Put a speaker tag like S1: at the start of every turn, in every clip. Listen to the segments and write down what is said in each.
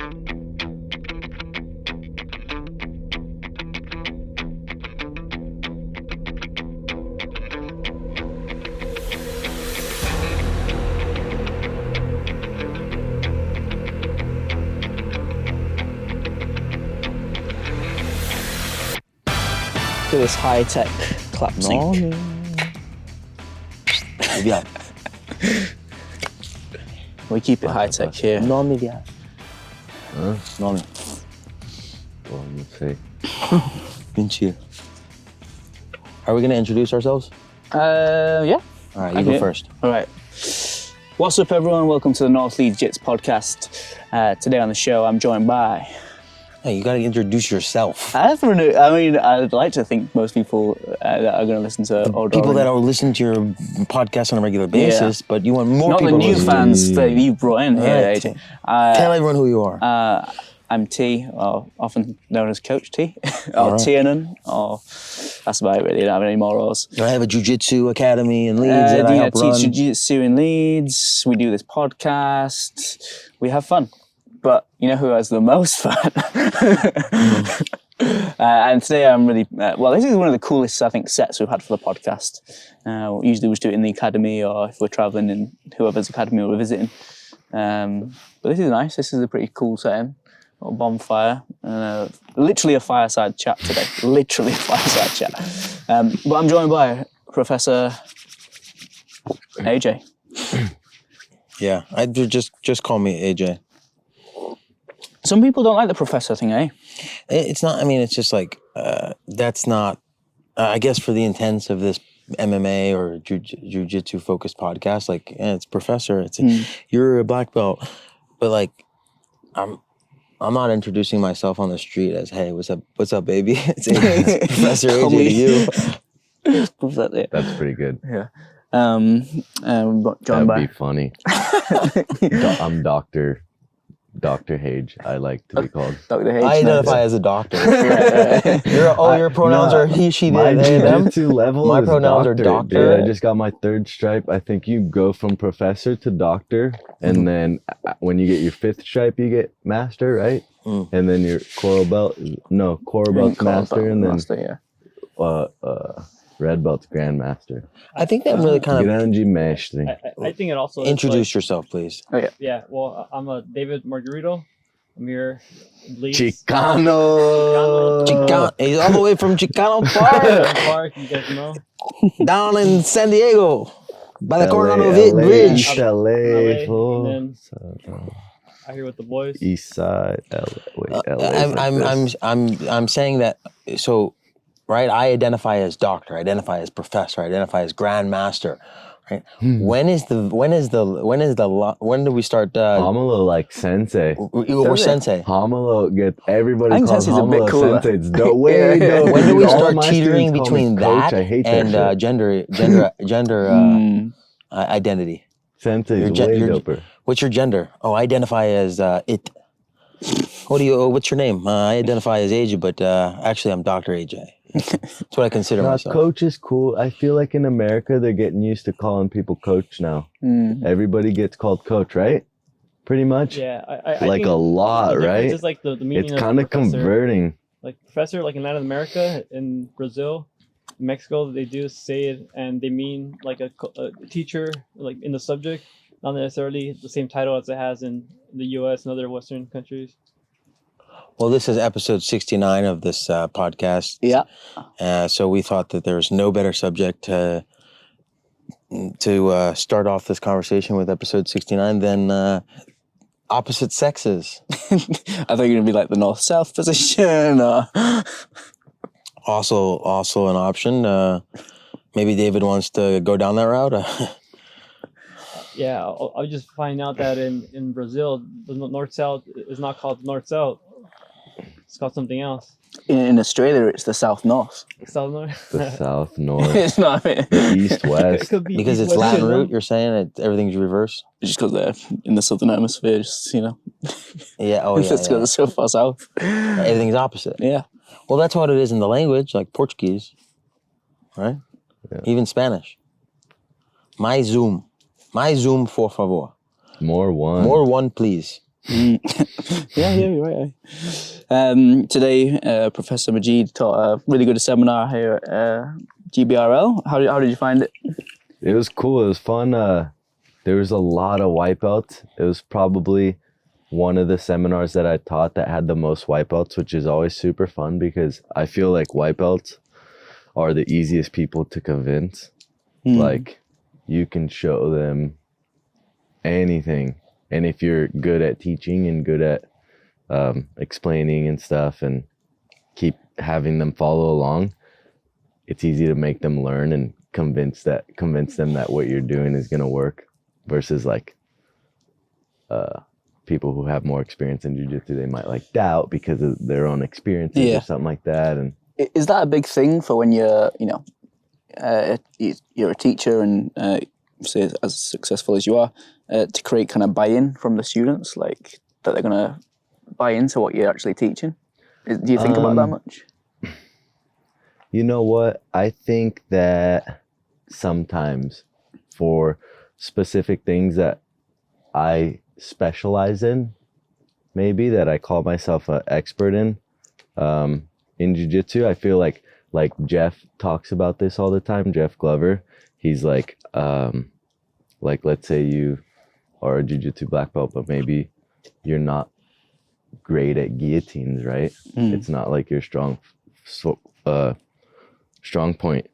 S1: To this high-tech clap sync.
S2: Yeah.
S1: We keep it high-tech here.
S2: No, media.
S3: Well, let's see.
S2: Vinci. Are we gonna introduce ourselves?
S1: Yeah.
S2: All right, you go first.
S1: All right. What's up, everyone? Welcome to the North Leeds Jitz podcast. Today on the show, I'm joined by...
S2: Hey, you gotta introduce yourself.
S1: I'd like to think most people that are going to listen to old
S2: People that are listening to your podcast on a regular basis, but you want more
S1: not
S2: people.
S1: Not the new fans that you brought in here,
S2: Right.
S1: AJ.
S2: Tell everyone who you are.
S1: I'm T, or often known as Coach T, or
S2: right.
S1: Tiernan, or that's about it really. I don't have any more roles.
S2: I have a jiu-jitsu academy in Leeds that I help run.
S1: I teach jiu-jitsu in Leeds. We do this podcast. We have fun. But you know who has the most fun? And today I'm really, this is one of the coolest, I think, sets we've had for the podcast. Usually we just do it in the academy or if we're traveling in whoever's academy we're visiting. But this is nice. This is a pretty cool setting. A little bonfire. Literally a fireside chat today. Literally a fireside chat. But I'm joined by Professor AJ.
S2: Yeah, I'd just call me AJ.
S1: Some people don't like the professor thing, eh?
S2: It's not, I mean, it's just like, that's not, I guess for the intents of this MMA or jiu-jitsu focused podcast, like, it's professor, you're a black belt, but like, I'm not introducing myself on the street as, hey, what's up, baby? It's Professor AJ to you.
S3: That's pretty good.
S1: Yeah. John
S3: That'd be funny. I'm Dr. Hage, I like to be called.
S1: Dr. Hage.
S2: I identify as a doctor. Your pronouns are he, she, they, them. My pronouns are doctor.
S3: Dude, I just got my third stripe. I think you go from professor to doctor, and then when you get your fifth stripe, you get master, right? And then your coral belt's master, and then red belt's grandmaster.
S2: I think that really kind of...
S3: Grande mestre.
S4: I think it also...
S2: Introduce yourself, please.
S1: Oh, yeah.
S4: Yeah, well, I'm David Margarito. I'm here in Leeds.
S3: Chicano.
S2: He's all the way from Chicano Park.
S4: Park, you guys know.
S2: Down in San Diego. By the Coronado
S3: LA,
S2: Bridge.
S3: LA,
S4: And then out here with the boys.
S3: East side, LA.
S2: I'm saying that, so... Right, I identify as doctor, I identify as professor, I identify as grandmaster. Right? When do we start?
S3: Homolo like sensei.
S2: We're sensei.
S3: Homolo get everybody.
S1: I think
S3: calls
S1: sensei's a bit
S3: Homolo
S1: cooler.
S3: sensei. It's dope. Way dope.
S2: When do we
S3: All
S2: start
S3: my
S2: teetering
S3: students call me
S2: between
S3: coach.
S2: that
S3: I hate
S2: and
S3: that
S2: gender identity?
S3: Sensei is way doper.
S2: What's your gender? Oh, I identify as it. What's your name? I identify as AJ, but actually I'm Dr. AJ. That's what I consider myself.
S3: Coach is cool. I feel like in America they're getting used to calling people coach now. Everybody gets called coach, right? Pretty much.
S4: Yeah, I
S3: like
S4: think
S3: a lot, right?
S4: It's like the meaning
S3: it's kind of converting.
S4: Like professor, like in Latin America, in Brazil, Mexico, they do say it, and they mean like a teacher, like in the subject, not necessarily the same title as it has in the U.S. and other Western countries.
S2: Well, this is episode 69 of this podcast.
S1: Yeah.
S2: So we thought that there's no better subject to start off this conversation with episode 69 than opposite sexes.
S1: I thought you were going to be like the north-south position. Or...
S2: Also an option. Maybe David wants to go down that route.
S4: Yeah, I was just finding out that in Brazil, the north-south is not called north-south. It's called something else.
S1: In Australia, it's the south-north.
S4: South-north?
S3: The south-north.
S1: It's not.
S3: The east-west.
S2: Because it's Latin root, you're saying everything's reverse?
S1: It's just because they're in the southern hemisphere, just, you know.
S2: Yeah,
S1: It's because they're so far south.
S2: Everything's opposite.
S1: Yeah.
S2: Well, that's what it is in the language, like Portuguese, right?
S3: Yeah.
S2: Even Spanish. Mais um, por favor.
S3: More one.
S2: More one, please.
S1: Yeah, you're right. Today, Professor Magid taught a really good seminar here at GBRL. How did you find it?
S3: It was cool. It was fun. There was a lot of wipeouts. It was probably one of the seminars that I taught that had the most wipeouts, which is always super fun because I feel like wipeouts are the easiest people to convince. Like, you can show them anything. And if you're good at teaching and good at explaining and stuff and keep having them follow along, it's easy to make them learn and convince them that what you're doing is going to work, versus like people who have more experience in jiu-jitsu, they might like doubt because of their own experiences or something like that. And
S1: is that a big thing for when you're you're a teacher and say as successful as you are, to create kind of buy-in from the students, like that they're going to buy into what you're actually teaching? Do you think about that much?
S3: You know what? I think that sometimes for specific things that I specialize in, maybe that I call myself an expert in jiu-jitsu, I feel like Jeff talks about this all the time, Jeff Glover. He's like let's say you are a jiu-jitsu black belt, but maybe you're not great at guillotines, right? It's not like your strong point,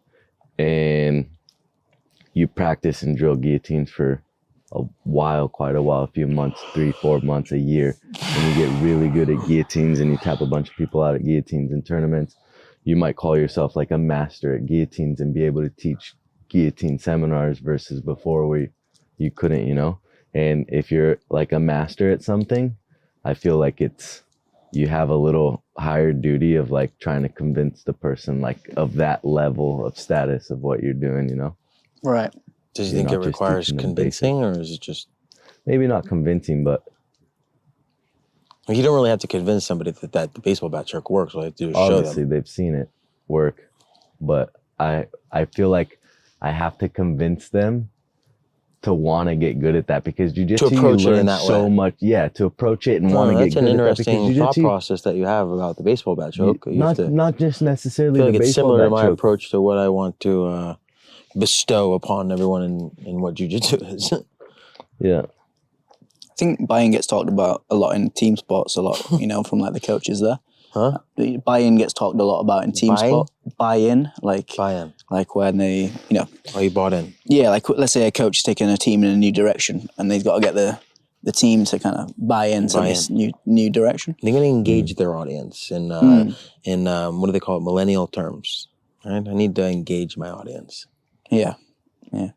S3: and you practice and drill guillotines for quite a while, a few months, 3-4 months, a year, and you get really good at guillotines and you tap a bunch of people out at guillotines in tournaments. You might call yourself like a master at guillotines and be able to teach guillotine seminars versus before where you couldn't, and if you're like a master at something, I feel like you have a little higher duty of like trying to convince the person like of that level of status of what you're doing,
S1: Right.
S2: Does you think it requires convincing, or is it just
S3: maybe not convincing, but
S2: you don't really have to convince somebody that the baseball bat trick works? All you have to do is show them.
S3: Obviously they've seen it work, but I feel like I have to convince them to want to get good at that, because jiu-jitsu,
S2: to approach
S3: you learn
S2: it in that
S3: so
S2: way.
S3: much. Yeah, to approach it and want to get good at that.
S2: That's an interesting thought
S3: jiu-jitsu,
S2: process that you have about the baseball bat choke.
S3: Not just necessarily
S2: I feel like
S3: the
S2: it's
S3: baseball
S2: similar to
S3: bat
S2: my
S3: choke.
S2: approach to what I want to bestow upon everyone in what jiu-jitsu is.
S3: Yeah.
S1: I think buy-in gets talked about a lot in team sports, a lot, from like the coaches there.
S2: Huh?
S1: Buy-in gets talked a lot about in team sport. Buy-in, like when they,
S2: Oh, you bought in.
S1: Yeah, like let's say a coach is taking a team in a new direction, and they've got to get the team to kind of buy into this new direction.
S2: They're going to engage their audience in what do they call it? Millennial terms. Right? I need to engage my audience.
S1: Yeah. I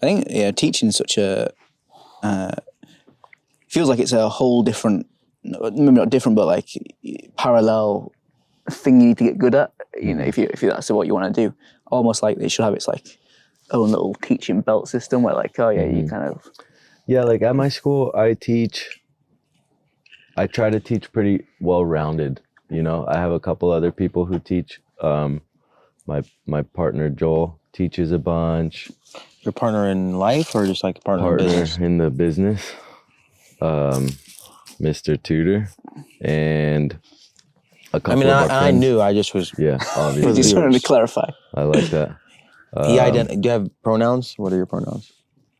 S1: think teaching is such a feels like it's a whole different, maybe not different, but like parallel thing you need to get good at. If that's what you want to do, almost like they should have its like own little teaching belt system where like you kind of
S3: like at my school I try to teach pretty well rounded. I have a couple other people who teach. My partner Joel teaches a bunch.
S2: Your partner in life, or just like a partner in business?
S3: In the business, Mr. Tutor, and a couple of our friends.
S2: I knew. I just was.
S3: Yeah, obviously.
S1: just wanted to clarify.
S3: I like that.
S2: Do you have pronouns? What are your pronouns?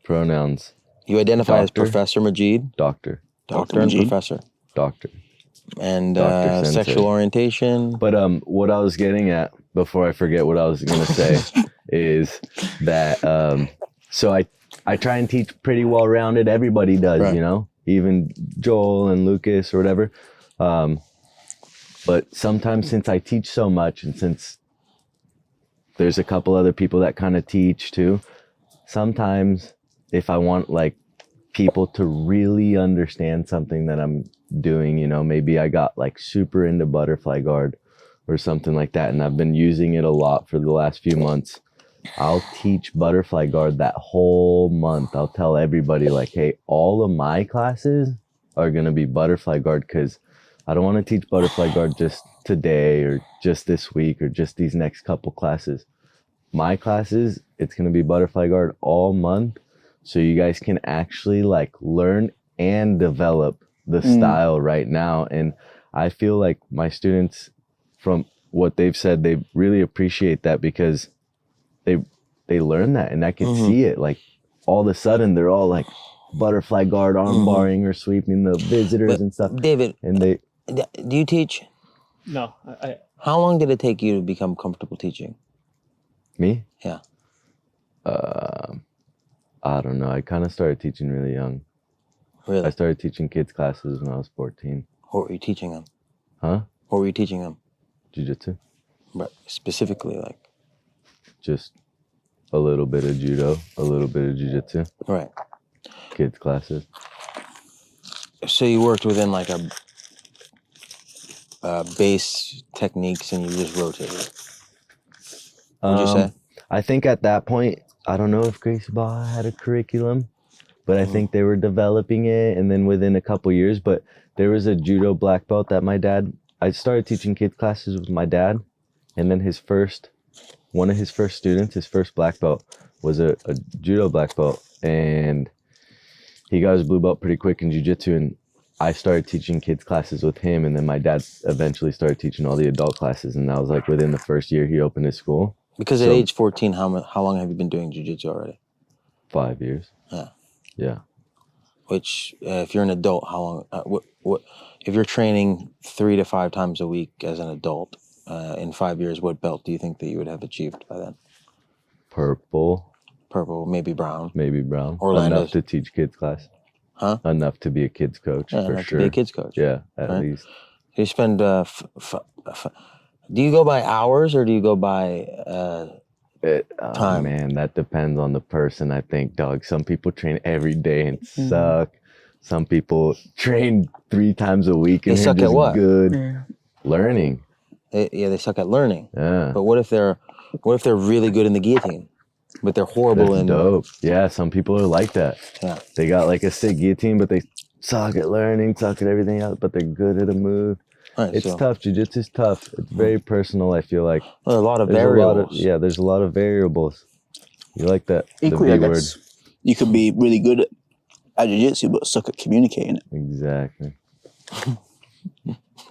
S3: Pronouns.
S2: You identify as
S3: Doctor.
S2: Professor Magid.
S3: Doctor
S2: Doctor and
S1: Magid.
S2: Professor.
S3: Doctor.
S2: And
S3: Dr. Sensei.
S2: sexual orientation.
S3: But what I was getting at, before I forget what I was gonna say, is that so I try and teach pretty well rounded. Everybody does,
S2: Right.
S3: Even Joel and Lucas or whatever. But sometimes, since I teach so much, and since there's a couple other people that kind of teach too, sometimes if I want like people to really understand something that I'm doing, maybe I got like super into butterfly guard or something like that, and I've been using it a lot for the last few months. I'll teach butterfly guard that whole month. I'll tell everybody like, hey, all of my classes are going to be butterfly guard, because I don't want to teach butterfly guard just today or just this week or just these next couple classes. My classes, it's going to be butterfly guard all month, so you guys can actually like learn and develop the style right now. And I feel like my students, from what they've said, they really appreciate that because they learn that, and I can see it. Like all of a sudden they're all like butterfly guard, arm barring, or sweeping the visitors and stuff.
S2: David,
S3: and do
S2: you teach?
S4: No,
S2: How long did it take you to become comfortable teaching?
S3: Me?
S2: Yeah.
S3: I don't know. I kind of started teaching really young.
S2: Really?
S3: I started teaching kids classes when I was 14.
S2: What were you teaching them?
S3: Huh?
S2: What were you teaching them?
S3: Jiu-jitsu.
S2: But specifically, like?
S3: Just a little bit of judo, a little bit of jiu-jitsu.
S2: Right.
S3: Kids classes.
S2: So you worked within like a base techniques and you just rotated. What'd you say?
S3: I think at that point, I don't know if Gracie Ball had a curriculum, but I think they were developing it. And then within a couple years, but there was a judo black belt that I started teaching kids classes with my dad. And then one of his first students, his first black belt, was a judo black belt. And he got his blue belt pretty quick in jiu-jitsu. And I started teaching kids classes with him. And then my dad eventually started teaching all the adult classes. And that was like within the first year he opened his school.
S2: Because at age 14, how long have you been doing jiu-jitsu already?
S3: 5 years.
S2: Yeah.
S3: Yeah.
S2: Which, if you're an adult, how long? What? If you're training 3 to 5 times a week as an adult, in 5 years, what belt do you think that you would have achieved by then?
S3: Purple.
S2: Purple, maybe brown.
S3: Maybe brown.
S2: Orlando's.
S3: Enough to teach kids class.
S2: Huh?
S3: Enough to be a kids coach,
S2: Yeah,
S3: for
S2: enough
S3: sure.
S2: to be a kids coach.
S3: Yeah, at
S2: Right.
S3: least.
S2: You spend. Do you go by hours or do you go by time?
S3: Man, that depends on the person, I think, dog. Some people train every day and suck. Some people train 3 times a week and
S2: They
S3: they're
S2: suck at
S3: just
S2: what?
S3: good. Learning.
S2: They suck at learning.
S3: Yeah.
S2: But what if they're really good in the guillotine, but they're horrible
S3: That's
S2: in?
S3: dope. Yeah, some people are like that.
S2: Yeah.
S3: They got like a sick guillotine, but they suck at learning, suck at everything else, but they're good at a move.
S2: Right,
S3: It's
S2: so,
S3: tough. Jiu-jitsu's tough. It's very personal, I feel like.
S2: Well, a lot of
S3: There's
S2: variables.
S3: there's a lot of variables. You like that?
S1: Equally,
S3: the
S1: I
S3: B word.
S1: guess you could be really good at jiu-jitsu but suck at communicating it.
S3: Exactly.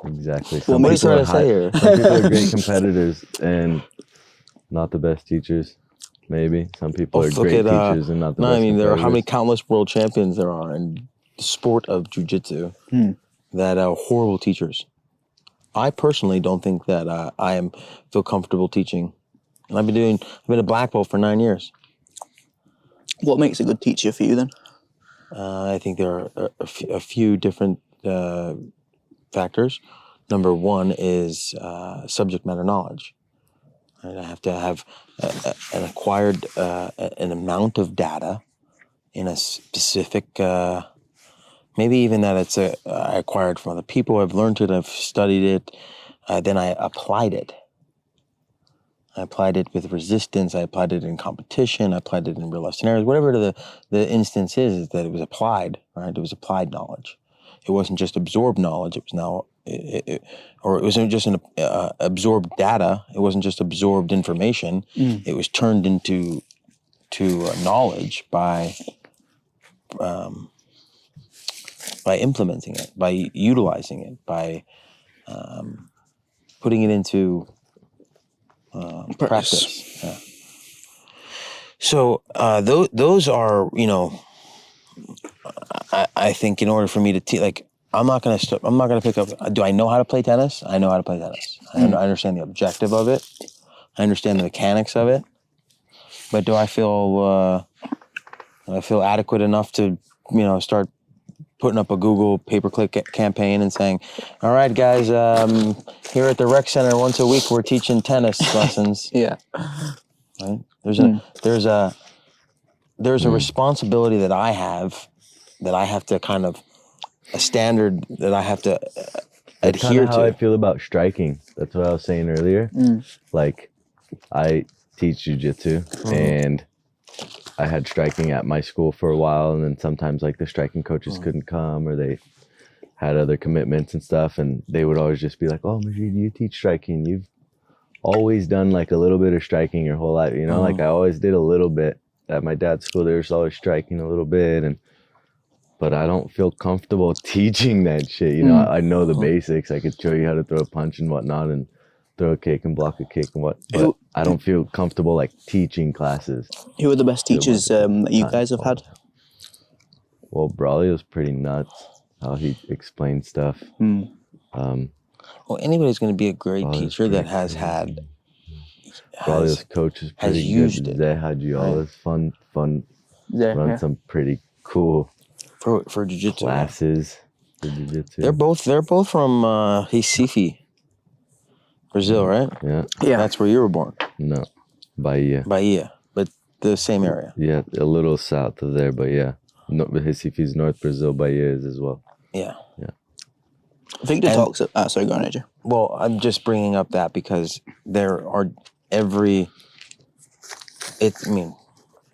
S3: Exactly.
S1: Well,
S2: what are you trying to say here?
S3: Some people are great competitors and not the best teachers. Maybe some people are great teachers and not the
S2: no,
S3: best.
S2: I mean, there are how many
S3: competitors.
S2: countless world champions there are in the sport of jiu-jitsu that are horrible teachers. I personally don't think that feel comfortable teaching. And I've been a black belt for 9 years.
S1: What makes a good teacher for you then?
S2: I think there are a few different factors. Number one is subject matter knowledge. And I have to have an acquired an amount of data in a specific, maybe even that it's I acquired from other people. I've learned it. I've studied it. Then I applied it. I applied it with resistance. I applied it in competition. I applied it in real life scenarios. Whatever the instance is that it was applied, right? It was applied knowledge. It wasn't just absorbed knowledge. It was now, or it wasn't just an absorbed data. It wasn't just absorbed information. It was turned into knowledge by implementing it, by utilizing it, by putting it into practice. Yeah. So those are, I think in order for me to teach, like I'm not gonna pick up. Do I know how to play tennis? I know how to play tennis. I understand the objective of it. I understand the mechanics of it. But do I feel adequate enough to start putting up a Google pay-per-click campaign and saying, all right, guys, here at the rec center once a week, we're teaching tennis lessons.
S1: Yeah.
S2: Right? There's a responsibility that I have to kind of, a standard that I have to
S3: That's kind
S2: adhere
S3: of how I
S2: to.
S3: feel about striking. That's what I was saying earlier. Like, I teach jiu-jitsu and I had striking at my school for a while, and then sometimes like the striking coaches couldn't come or they had other commitments and stuff, and they would always just be like, oh, Magid, you teach striking. You've always done like a little bit of striking your whole life, like I always did a little bit. At my dad's school, there was always striking a little bit, and but I don't feel comfortable teaching that shit. You know, I know the basics. I could show you how to throw a punch and whatnot, and throw a kick and block a kick and what. But I don't feel comfortable like teaching classes.
S1: Who are the best teachers that you guys have had?
S3: Well, Braulio's pretty nuts how he explains stuff.
S2: Well, anybody's going to be a great teacher that has had.
S3: Braulio's coach is pretty good.
S2: Used it.
S3: Right? Fun. Run some pretty cool
S2: for jiu-jitsu
S3: classes. For jiu-jitsu.
S2: They're both from Recife, Brazil, right?
S3: Yeah.
S2: That's where you were born.
S3: No, Bahia,
S2: but the same area.
S3: Yeah, a little south of there, but yeah. No, Recife's North Brazil, Bahia is as well.
S2: Yeah.
S1: Victor talks. Sorry, go on, AJ.
S2: Well, I'm just bringing up that because there are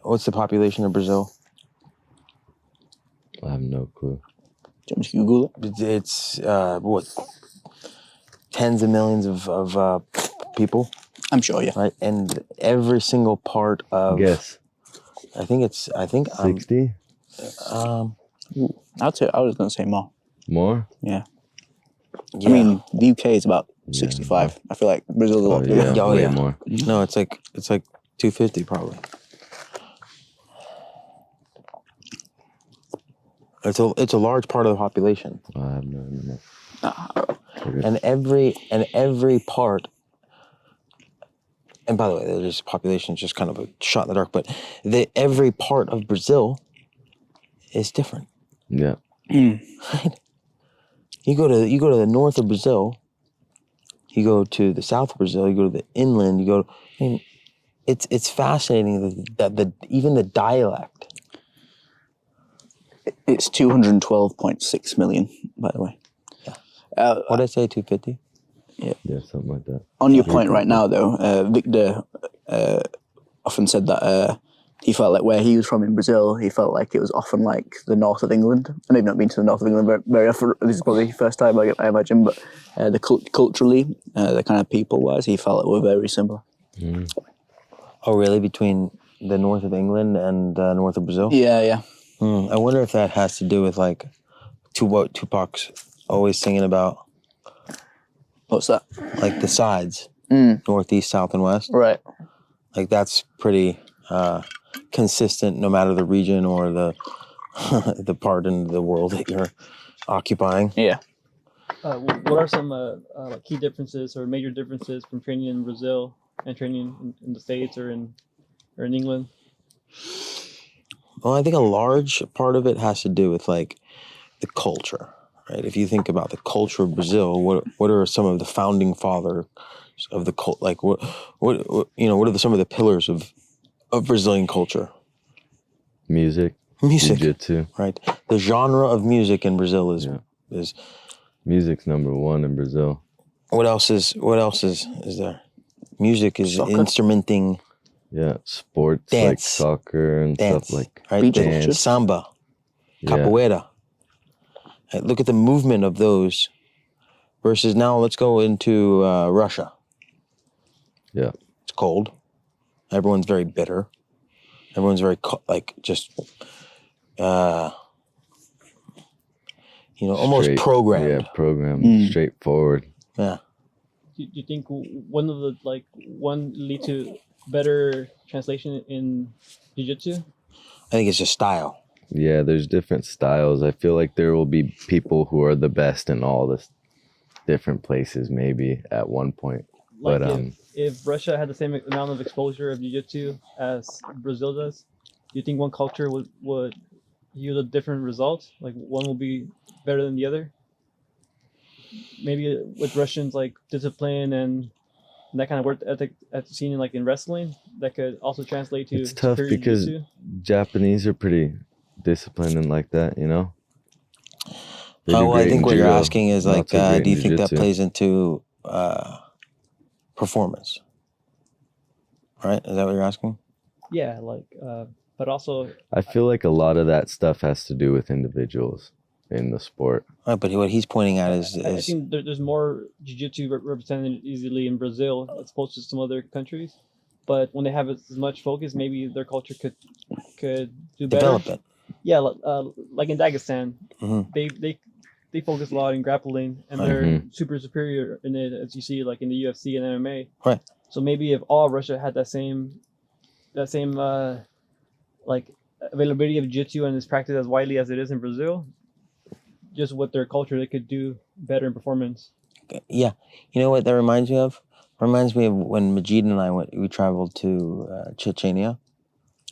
S2: what's the population of Brazil?
S3: I have no clue.
S1: Do you want me to Google it?
S2: It's tens of millions of people.
S1: I'm sure, yeah.
S2: Right, and every single part of.
S3: Guess.
S2: I think
S3: 60.
S1: I'd say I was going to say more.
S3: More?
S1: Yeah. I mean, the UK is about 65. I feel like Brazil's a lot bigger.
S3: Way more.
S2: No, it's like 250 probably. It's a large part of the population.
S3: I have no idea.
S2: And every part. And by the way, there's population is just kind of a shot in the dark, but every part of Brazil is different.
S3: Yeah.
S2: Right? You go to the north of Brazil, you go to the south of Brazil, you go to the inland, it's fascinating that even the dialect.
S1: It's 212.6 million, by the way.
S2: Yeah. What did I say, 250?
S3: Yeah, something like that.
S1: On your point right now, though, Victor often said that he felt like where he was from in Brazil, he felt like it was often like the north of England. And they've not been to the north of England very often. This is probably the first time, I imagine. But culturally, the kind of people-wise, he felt it were very similar.
S2: Oh, really? Between the north of England and north of Brazil?
S1: Yeah.
S2: I wonder if that has to do with like what Tupac's always singing about.
S1: What's that?
S2: Like the sides, northeast, south, and west.
S1: Right.
S2: Like that's pretty consistent, no matter the region or the the part in the world that you're occupying.
S1: Yeah.
S4: What are some like key differences or major differences from training in Brazil and training in the States or in England?
S2: Well, I think a large part of it has to do with like the culture, right? If you think about the culture of Brazil, what are some of the founding fathers of the cult? Like what are some of the pillars of Brazilian culture?
S3: Music. Jiu-jitsu.
S2: Right. The genre of music in Brazil is
S3: music's number one in Brazil.
S2: What else is there? Music is
S1: Soccer.
S2: instrumenting.
S3: Yeah, sports
S2: Dance.
S3: like soccer and
S2: Dance,
S3: stuff like
S2: right?
S3: dance.
S2: Samba, capoeira. Right, look at the movement of those versus now let's go into Russia.
S3: Yeah.
S2: It's cold. Everyone's very bitter. Everyone's very almost
S3: Straight,
S2: programmed.
S3: Yeah, programmed, straightforward.
S2: Yeah.
S4: Do you think one lead to better translation in jiu-jitsu?
S2: I think it's just style.
S3: Yeah, there's different styles. I feel like there will be people who are the best in all the different places maybe at one point.
S4: Like
S3: but
S4: if Russia had the same amount of exposure of jiu-jitsu as Brazil does, do you think one culture would yield a different result? Like one will be better than the other? Maybe with Russians like discipline and that kind of work ethic that's seen in wrestling, that could also translate to
S3: it's tough
S4: superior
S3: because
S4: jiu-jitsu?
S3: Japanese are pretty disciplined and like that, you know?
S2: I think what you're asking is like, do you think that
S3: jiu-jitsu.
S2: plays into performance? Right? Is that what you're asking?
S4: Yeah, but also
S3: I feel like a lot of that stuff has to do with individuals in the sport.
S2: Right, but what he's pointing at is
S4: I think there's more jiu-jitsu represented easily in Brazil as opposed to some other countries. But when they have as much focus, maybe their culture could do better.
S2: develop it.
S4: yeah, like in Dagestan,
S2: Mm-hmm.
S4: they focus a lot in grappling, and they're super superior in it, as you see, like in the UFC and MMA.
S2: Right.
S4: So maybe if all Russia had that same like availability of jiu-jitsu and is practiced as widely as it is in Brazil, just with their culture, they could do better in performance.
S2: Yeah, you know what that reminds me of? Reminds me of when Magid and I we traveled to Chechnya.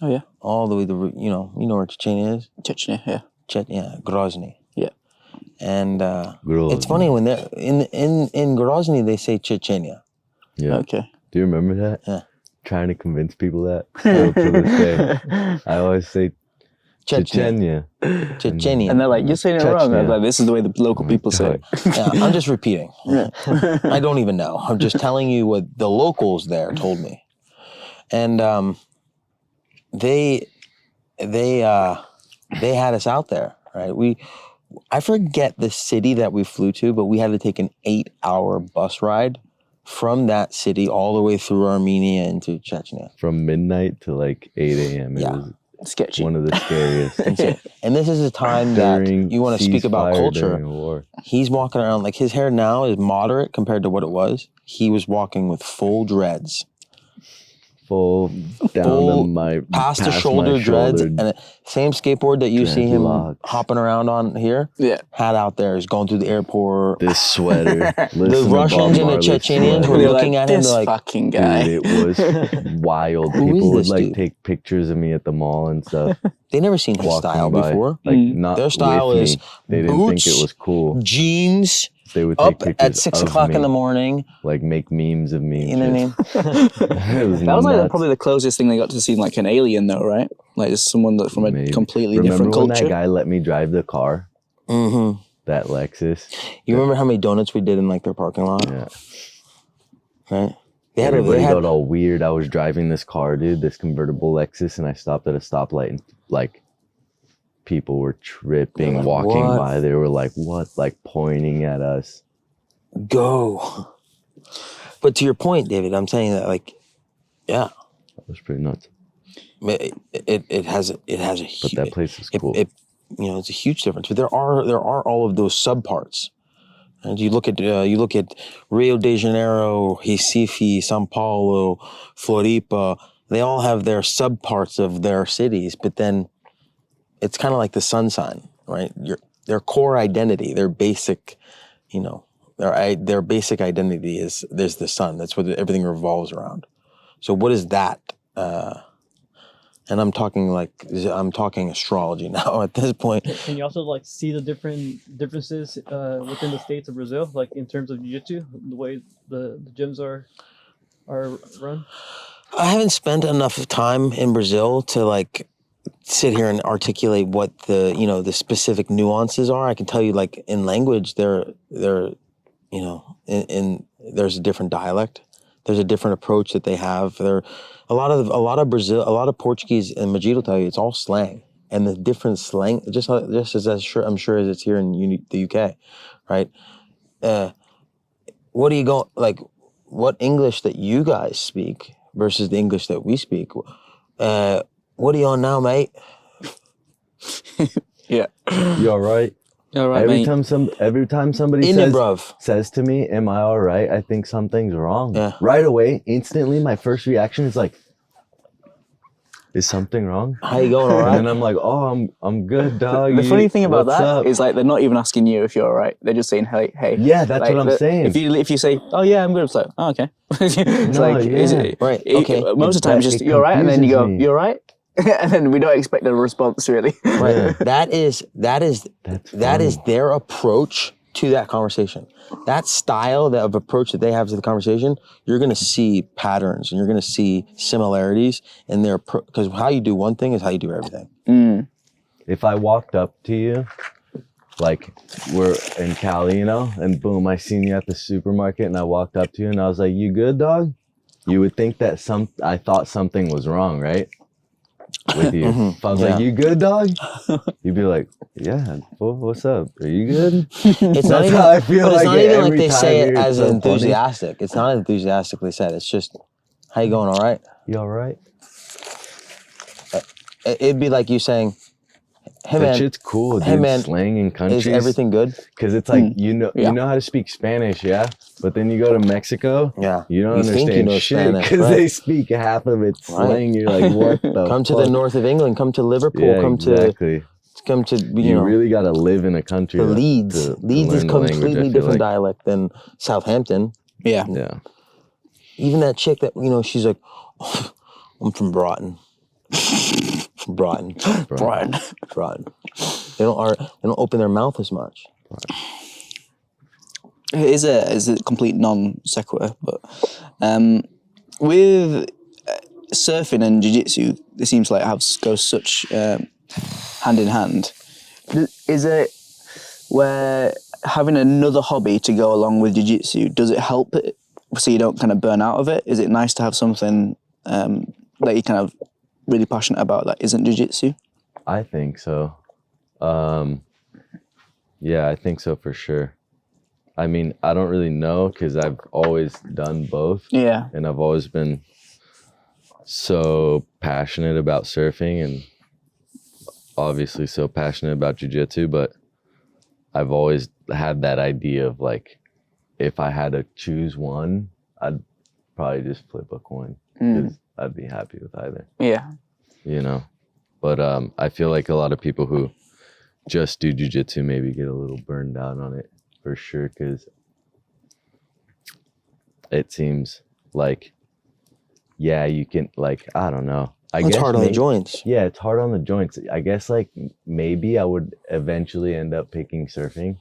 S1: Oh yeah,
S2: All the way to you know where Chechnya is.
S1: Chechnya. Yeah.
S2: Grozny.
S1: Yeah.
S2: And it's funny when they're in Grozny they say Chechnya.
S3: Yeah.
S1: Okay.
S3: Do you remember that?
S2: Yeah.
S3: Trying to convince people that. Still to this day. I always say Chechnya.
S2: Chechnya.
S1: And they're like, you're saying it wrong. I'm
S3: Chechnya.
S1: like, this is the way the local people say it.
S2: Yeah, I'm just repeating.
S1: Yeah.
S2: I don't even know. I'm just telling you what the locals there told me. And they had us out there, right? I forget the city that we flew to, but we had to take an 8-hour bus ride from that city all the way through Armenia into Chechnya.
S3: From midnight to like 8 a.m. It
S2: Yeah.
S3: was
S1: Sketchy.
S3: one of the scariest.
S2: And this is a time that
S3: During
S2: you want to speak about
S3: ceasefire during
S2: culture.
S3: a war.
S2: He's walking around, like his hair now is moderate compared to what it was. He was walking with full dreads.
S3: Full down
S2: Full
S3: to my
S2: Past the
S3: my
S2: shoulder dreads.
S3: shoulder.
S2: And the same skateboard that you see him
S3: Dreadlocks.
S2: hopping around on here,
S1: Yeah.
S2: had out there. He's going through the airport.
S3: This sweater.
S2: The Russians and the Chechenians were
S1: They're
S2: looking
S1: like,
S2: at him,
S1: this
S2: they're like,
S1: fucking guy.
S3: Dude, it was wild.
S2: Who is
S3: People would
S2: this
S3: like
S2: dude?
S3: take pictures of me at the mall and stuff.
S2: they never seen his
S3: walking
S2: style
S3: by.
S2: before.
S3: Like not
S2: Their style
S3: with
S2: is
S3: me. They didn't think
S2: boots,
S3: it was cool.
S2: jeans,
S3: They would take
S2: up
S3: pictures
S2: at 6
S3: of
S2: o'clock
S3: me,
S2: in the morning.
S3: like make memes of me.
S2: You know what I mean?
S1: That was like
S3: nuts.
S1: probably the closest thing they got to seeing like an alien, though, right? Like just someone that from a
S3: Maybe.
S1: completely
S3: Remember
S1: different
S3: when
S1: culture.
S3: that guy let me drive the car?
S2: Mm-hmm.
S3: That Lexus.
S2: You remember how many donuts we did in like their parking lot?
S3: Yeah.
S2: Right? They had,
S3: Everybody
S2: they had
S3: got all weird. I was driving this car, dude, this convertible Lexus, and I stopped at a stoplight, and like people were tripping,
S2: Like,
S3: walking
S2: what?
S3: by. They were like, "What?" Like pointing at us.
S2: go. But to your point, David, I'm saying that like, yeah,
S3: That was pretty nuts.
S2: it has a
S3: But that place is cool.
S2: it's a huge difference. But there are all of those subparts. And you look at Rio de Janeiro, Recife, São Paulo, Floripa. They all have their subparts of their cities, but then it's kind of like the sun sign, right? Their core identity, their basic, their basic identity is there's the sun. That's what everything revolves around. So what is that? And I'm talking astrology now at this point.
S4: Can you also like see the differences within the states of Brazil, like in terms of jiu-jitsu, the way the gyms are run?
S2: I haven't spent enough time in Brazil to like sit here and articulate what the specific nuances are. I can tell you like in language there's a different dialect. There's a different approach that they have. A lot of Portuguese, and Magid will tell you, it's all slang, and the different slang, just as I'm sure as it's here in the UK, right? What English that you guys speak versus the English that we speak? What are you on now, mate?
S1: Yeah.
S3: You all right?
S1: All right,
S3: Every
S1: mate.
S3: time somebody says to me, "Am I all right?" I think something's wrong.
S2: Yeah.
S3: Right away, instantly, my first reaction is like, "Is something wrong?"
S2: How you going, all
S3: And
S2: right?
S3: then I'm like, "Oh, I'm good, dog."
S1: The funny thing about
S3: What's
S1: that
S3: up?
S1: is like they're not even asking you if you're all right. They're just saying, hey.
S3: Yeah, that's
S1: Like,
S3: what I'm saying.
S1: If you say, "Oh yeah, I'm good," it's like, "Oh okay." It's
S3: No,
S1: like,
S3: yeah.
S1: is it,
S2: Right,
S1: it-
S2: okay.
S1: most of the time,
S3: It
S1: just you're all right, and then you go,
S3: confuses me.
S1: "You're all right," and then we don't expect a response really.
S2: Right. That is
S3: That's
S2: their approach to that conversation. That style of approach that they have to the conversation, you're going to see patterns and you're going to see similarities in their because how you do one thing is how you do everything.
S3: If I walked up to you, like we're in Cali, and boom, I seen you at the supermarket, and I walked up to you, and I was like, "You good, dog?" You would think that I thought something was wrong, right? With you. If I was like, "You good, dog?" You'd be like, "Yeah, well, what's up? Are you good?"
S2: It's not
S3: That's
S2: even,
S3: how I feel
S2: but it's
S3: like
S2: not
S3: it
S2: even like
S3: every
S2: they
S3: time
S2: say it
S3: here. It's
S2: as
S3: so funny.
S2: enthusiastic. It's not enthusiastically said. It's just, how you going, all right?
S3: You all right?
S2: It'd be like you saying, Hey
S3: That
S2: man,
S3: shit's cool, dude.
S2: hey, man,
S3: Slang in countries.
S2: is everything good?
S3: Because it's like you
S1: Yeah.
S3: know how to speak Spanish, yeah. But then you go to Mexico,
S2: Yeah.
S3: you don't
S2: You think you
S3: understand
S2: know
S3: shit
S2: Spanish,
S3: because
S2: right.
S3: they speak half of it slang. You're like, what the?
S2: Come to
S3: fuck?
S2: the north of England. Come to Liverpool.
S3: Yeah,
S2: come
S3: exactly.
S2: to you
S3: You
S2: know
S3: really got to live in a country.
S2: the Leeds.
S3: to
S2: Leeds is
S3: learn the language, I
S2: completely
S3: feel
S2: different
S3: like.
S2: dialect than Southampton.
S1: Yeah.
S3: Yeah.
S2: Even that chick that she's like, oh, I'm from Broughton. From Broughton.
S1: Brian.
S2: Broughton. They don't open their mouth as much.
S1: It is a complete non sequitur, but with surfing and jiu-jitsu, it seems like goes such hand in hand. Is it where having another hobby to go along with jiu-jitsu, does it help it so you don't kind of burn out of it? Is it nice to have something that you're kind of really passionate about that isn't jiu-jitsu?
S3: I think so. Yeah, I think so for sure. I mean, I don't really know because I've always done both.
S1: Yeah.
S3: And I've always been so passionate about surfing and obviously so passionate about jiu-jitsu, but I've always had that idea of like, if I had to choose one, I'd probably just flip a coin because I'd be happy with either.
S1: Yeah.
S3: You know, but I feel like a lot of people who just do jiu-jitsu maybe get a little burned out on it for sure, because it seems like, yeah, you can, like, I don't know.
S2: It's hard on the joints.
S3: Yeah, it's hard on the joints. I guess like maybe I would eventually end up picking surfing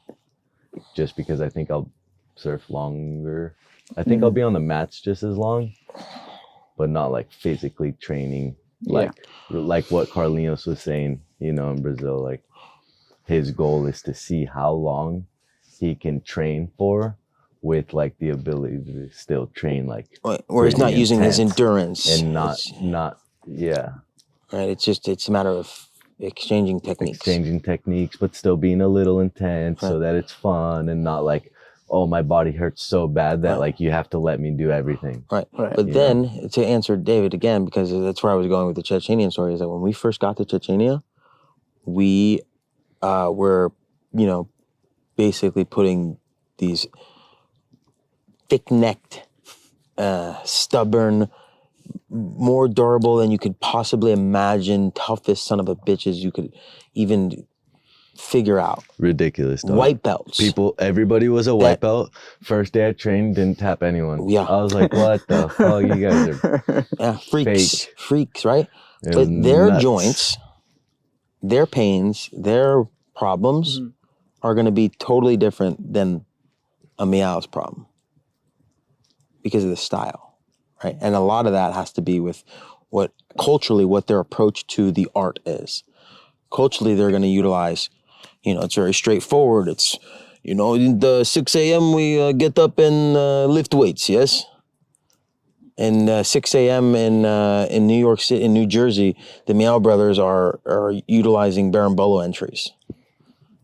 S3: just because I think I'll surf longer. I think I'll be on the mats just as long, but not like physically training like what Carlinhos was saying, you know, in Brazil. Like his goal is to see how long he can train for with like the ability to still train like
S2: where he's not using his
S3: intense
S2: endurance
S3: and not yeah.
S2: Right. It's a matter of exchanging techniques.
S3: But still being a little intense so that it's fun and not like, oh, my body hurts so bad that like you have to let me do everything.
S2: Right. But then to answer David again, because that's where I was going with the Chechenian story, is that when we first got to Chechnya, we were, basically putting these thick-necked, stubborn, more durable than you could possibly imagine, toughest son of a bitches you could even figure out.
S3: Ridiculous, dog.
S2: White belts.
S3: Everybody was a white belt. First day I trained, didn't tap anyone.
S2: Yeah.
S3: I was like, what the fuck? You guys are
S2: freaks, right?
S3: It
S2: But
S3: was
S2: their
S3: nuts.
S2: joints, their pains, their problems are going to be totally different than a Miao's problem because of the style, right? And a lot of that has to be with what their approach to the art is. Culturally, they're going to utilize, it's very straightforward. It's, in the 6 a.m. we get up and lift weights, yes? And 6 a.m. in New York City, in New Jersey, the Miao brothers are utilizing Berimbolo entries.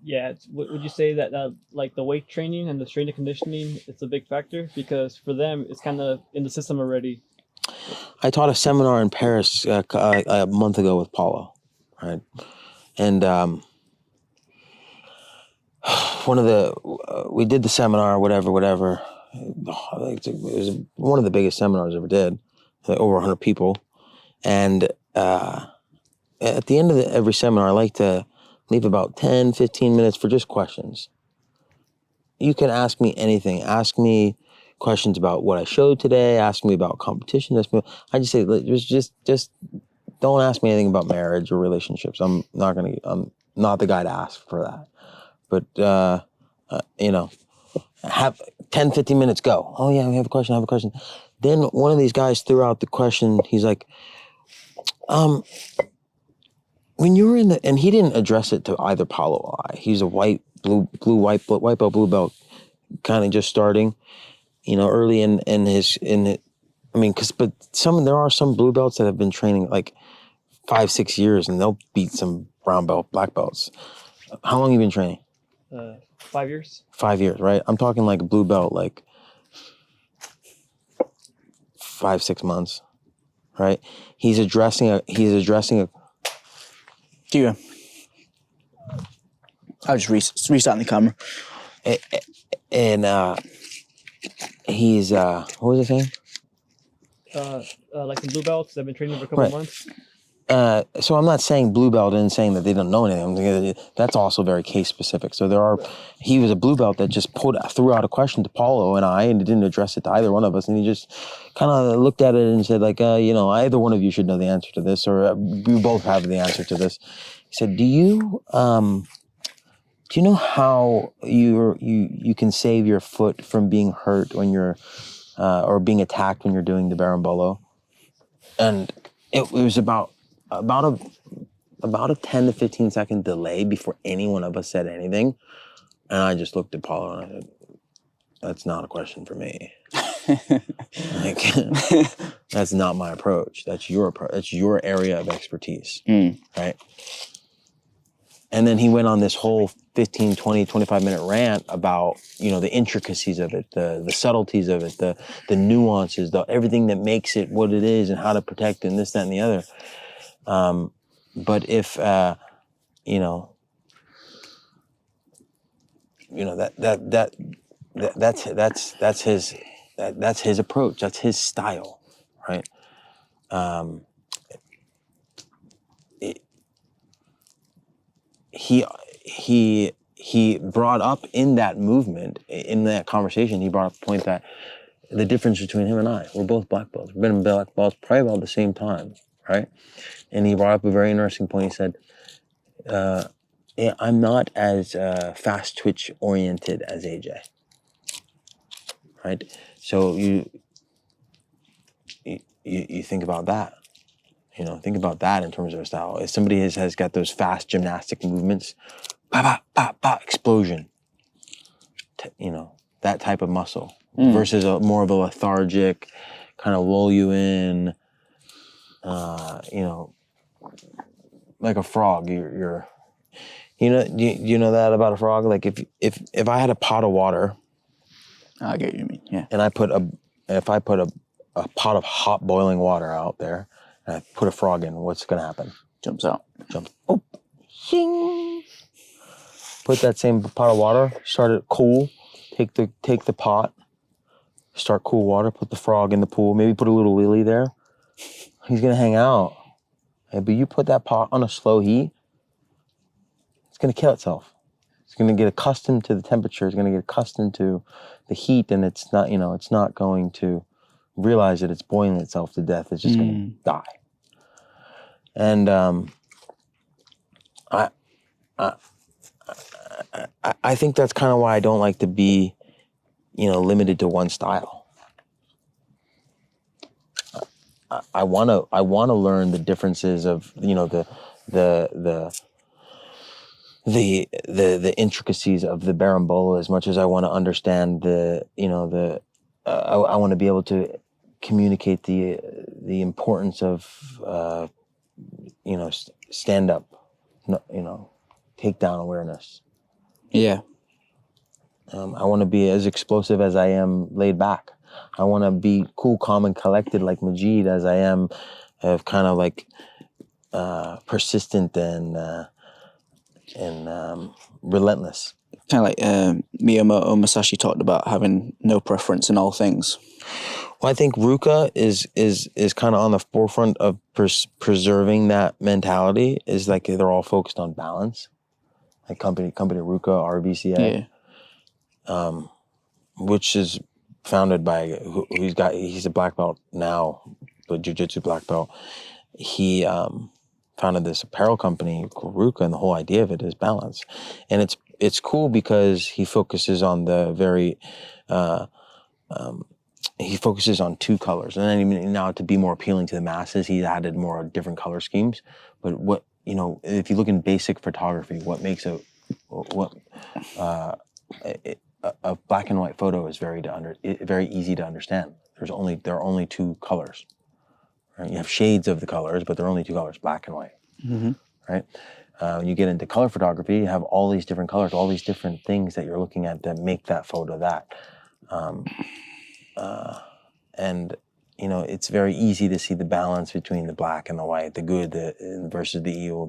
S4: Yeah, would you say that like the weight training and the strength and conditioning, it's a big factor? Because for them, it's kind of in the system already.
S2: I taught a seminar in Paris a month ago with Paulo, right? And we did the seminar, whatever. It was one of the biggest seminars I ever did, over 100 people. And at the end of every seminar, I like to leave about 10, 15 minutes for just questions. You can ask me anything. Ask me questions about what I showed today. Ask me about competition. I just say, just don't ask me anything about marriage or relationships. I'm not the guy to ask for that. But, have 10, 15 minutes, go. Oh yeah, we have a question. Then one of these guys threw out the question. He's like, when you were and he didn't address it to either Paulo or I. He's a white belt, blue belt, kind of just starting, early in his, but there are some blue belts that have been training like 5-6 years and they'll beat some brown belt, black belts. How long have you been training?
S4: 5 years.
S2: 5 years, right? I'm talking like a blue belt, like 5-6 months, right? He's addressing a.
S1: Do you? I'll just restarting the camera.
S2: And he's what was I saying?
S4: Like some blue belts that have been training for a couple of months.
S2: So I'm not saying blue belt and saying that they don't know anything. That's also very case specific. So he was a blue belt that just threw out a question to Paulo and I, and he didn't address it to either one of us. And he just kind of looked at it and said, like, either one of you should know the answer to this, or you both have the answer to this. He said, do you know how you can save your foot from being hurt when you're or being attacked when you're doing the berimbolo? And it was about a 10 to 15 second delay before any one of us said anything. And I just looked at Paulo and I said, that's not a question for me. Like, that's not my approach. That's your approach. That's your area of expertise, right? And then he went on this whole 15, 20, 25-minute rant about, the intricacies of it, the subtleties of it, the nuances, everything that makes it what it is and how to protect it and this, that, and the other. But if, that's his approach. That's his style, right? He brought up in that movement, in that conversation, he brought up a point that the difference between him and I, we're both black belts. We've been black belts probably about the same time, right? And he brought up a very interesting point. He said, I'm not as fast twitch oriented as AJ, right? So you think about that. Think about that in terms of a style. If somebody has got those fast gymnastic movements, bah, bah, bah, bah, explosion, that type of muscle versus more of a lethargic, kind of lull you in, like a frog. You're you know that about a frog? Like if I had a pot of water,
S1: I get what you mean, yeah.
S2: And if I put a pot of hot boiling water out there, and I put a frog in, what's going to happen?
S1: Jumps out.
S2: Oh, shing. Put that same pot of water, start it cool, take the pot, start cool water, put the frog in the pool, maybe put a little lily there. He's going to hang out. But you put that pot on a slow heat, it's going to kill itself. It's going to get accustomed to the temperature. It's going to get accustomed to the heat, and it's not going to realize that it's boiling itself to death. It's just going to die. And I think that's kind of why I don't like to be, limited to one style. I want to learn the differences of, the intricacies of the berimbolo as much as I want to understand I want to be able to communicate the importance of stand up, takedown awareness.
S1: Yeah.
S2: I want to be as explosive as I am laid back. I want to be cool, calm, and collected like Magid as I am, kind of like persistent and relentless.
S1: Kind of like Miyamoto Musashi talked about having no preference in all things.
S2: Well, I think Ruka is kind of on the forefront of preserving that mentality. Is like they're all focused on balance. Like company Ruka, RVCA, which is founded by he's a black belt now, but jiu-jitsu black belt. He founded this apparel company called Ruka, and the whole idea of it is balance. And it's cool because he focuses on the very he focuses on two colors, and then even now to be more appealing to the masses, he's added more different color schemes. But what if you look in basic photography, what makes a black and white photo is very easy to understand. There are only two colors. Right? You have shades of the colors, but there are only two colors, black and white. Mm-hmm. Right? When you get into color photography, you have all these different colors, all these different things that you're looking at that make that photo that. And it's very easy to see the balance between the black and the white, the good versus the evil,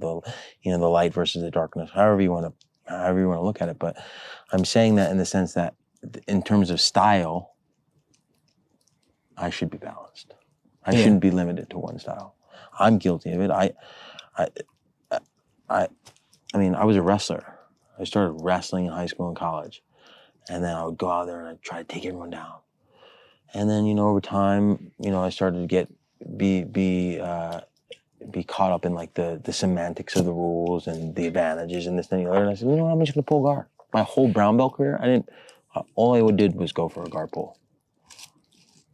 S2: the light versus the darkness, however you want however you want to look at it. But I'm saying that in the sense that in terms of style, I should be balanced. I shouldn't be limited to one style. I'm guilty of it. I mean, I was a wrestler. I started wrestling in high school and college. And then I would go out there and I'd try to take everyone down. And then, over time, I started to be caught up in like the semantics of the rules and the advantages and this and the other. And I said, I'm just gonna pull guard. My whole brown belt career, all I did was go for a guard pull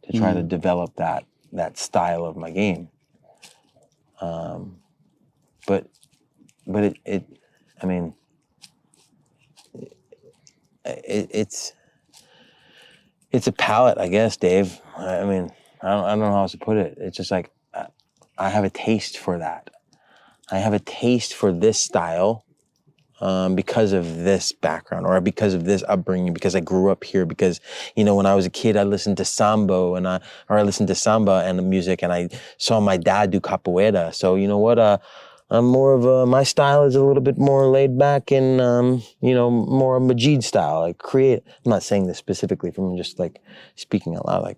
S2: to try to develop that style of my game. But it's a palette, I guess, Dave. I mean, I don't know how else to put it. It's just like, I have a taste for that. I have a taste for this style because of this background or because of this upbringing, because I grew up here, because, when I was a kid, I listened to samba I listened to samba and the music, and I saw my dad do capoeira. So, I'm more of my style is a little bit more laid back and, more Magid style, like create. I'm not saying this specifically from just like speaking out loud. Like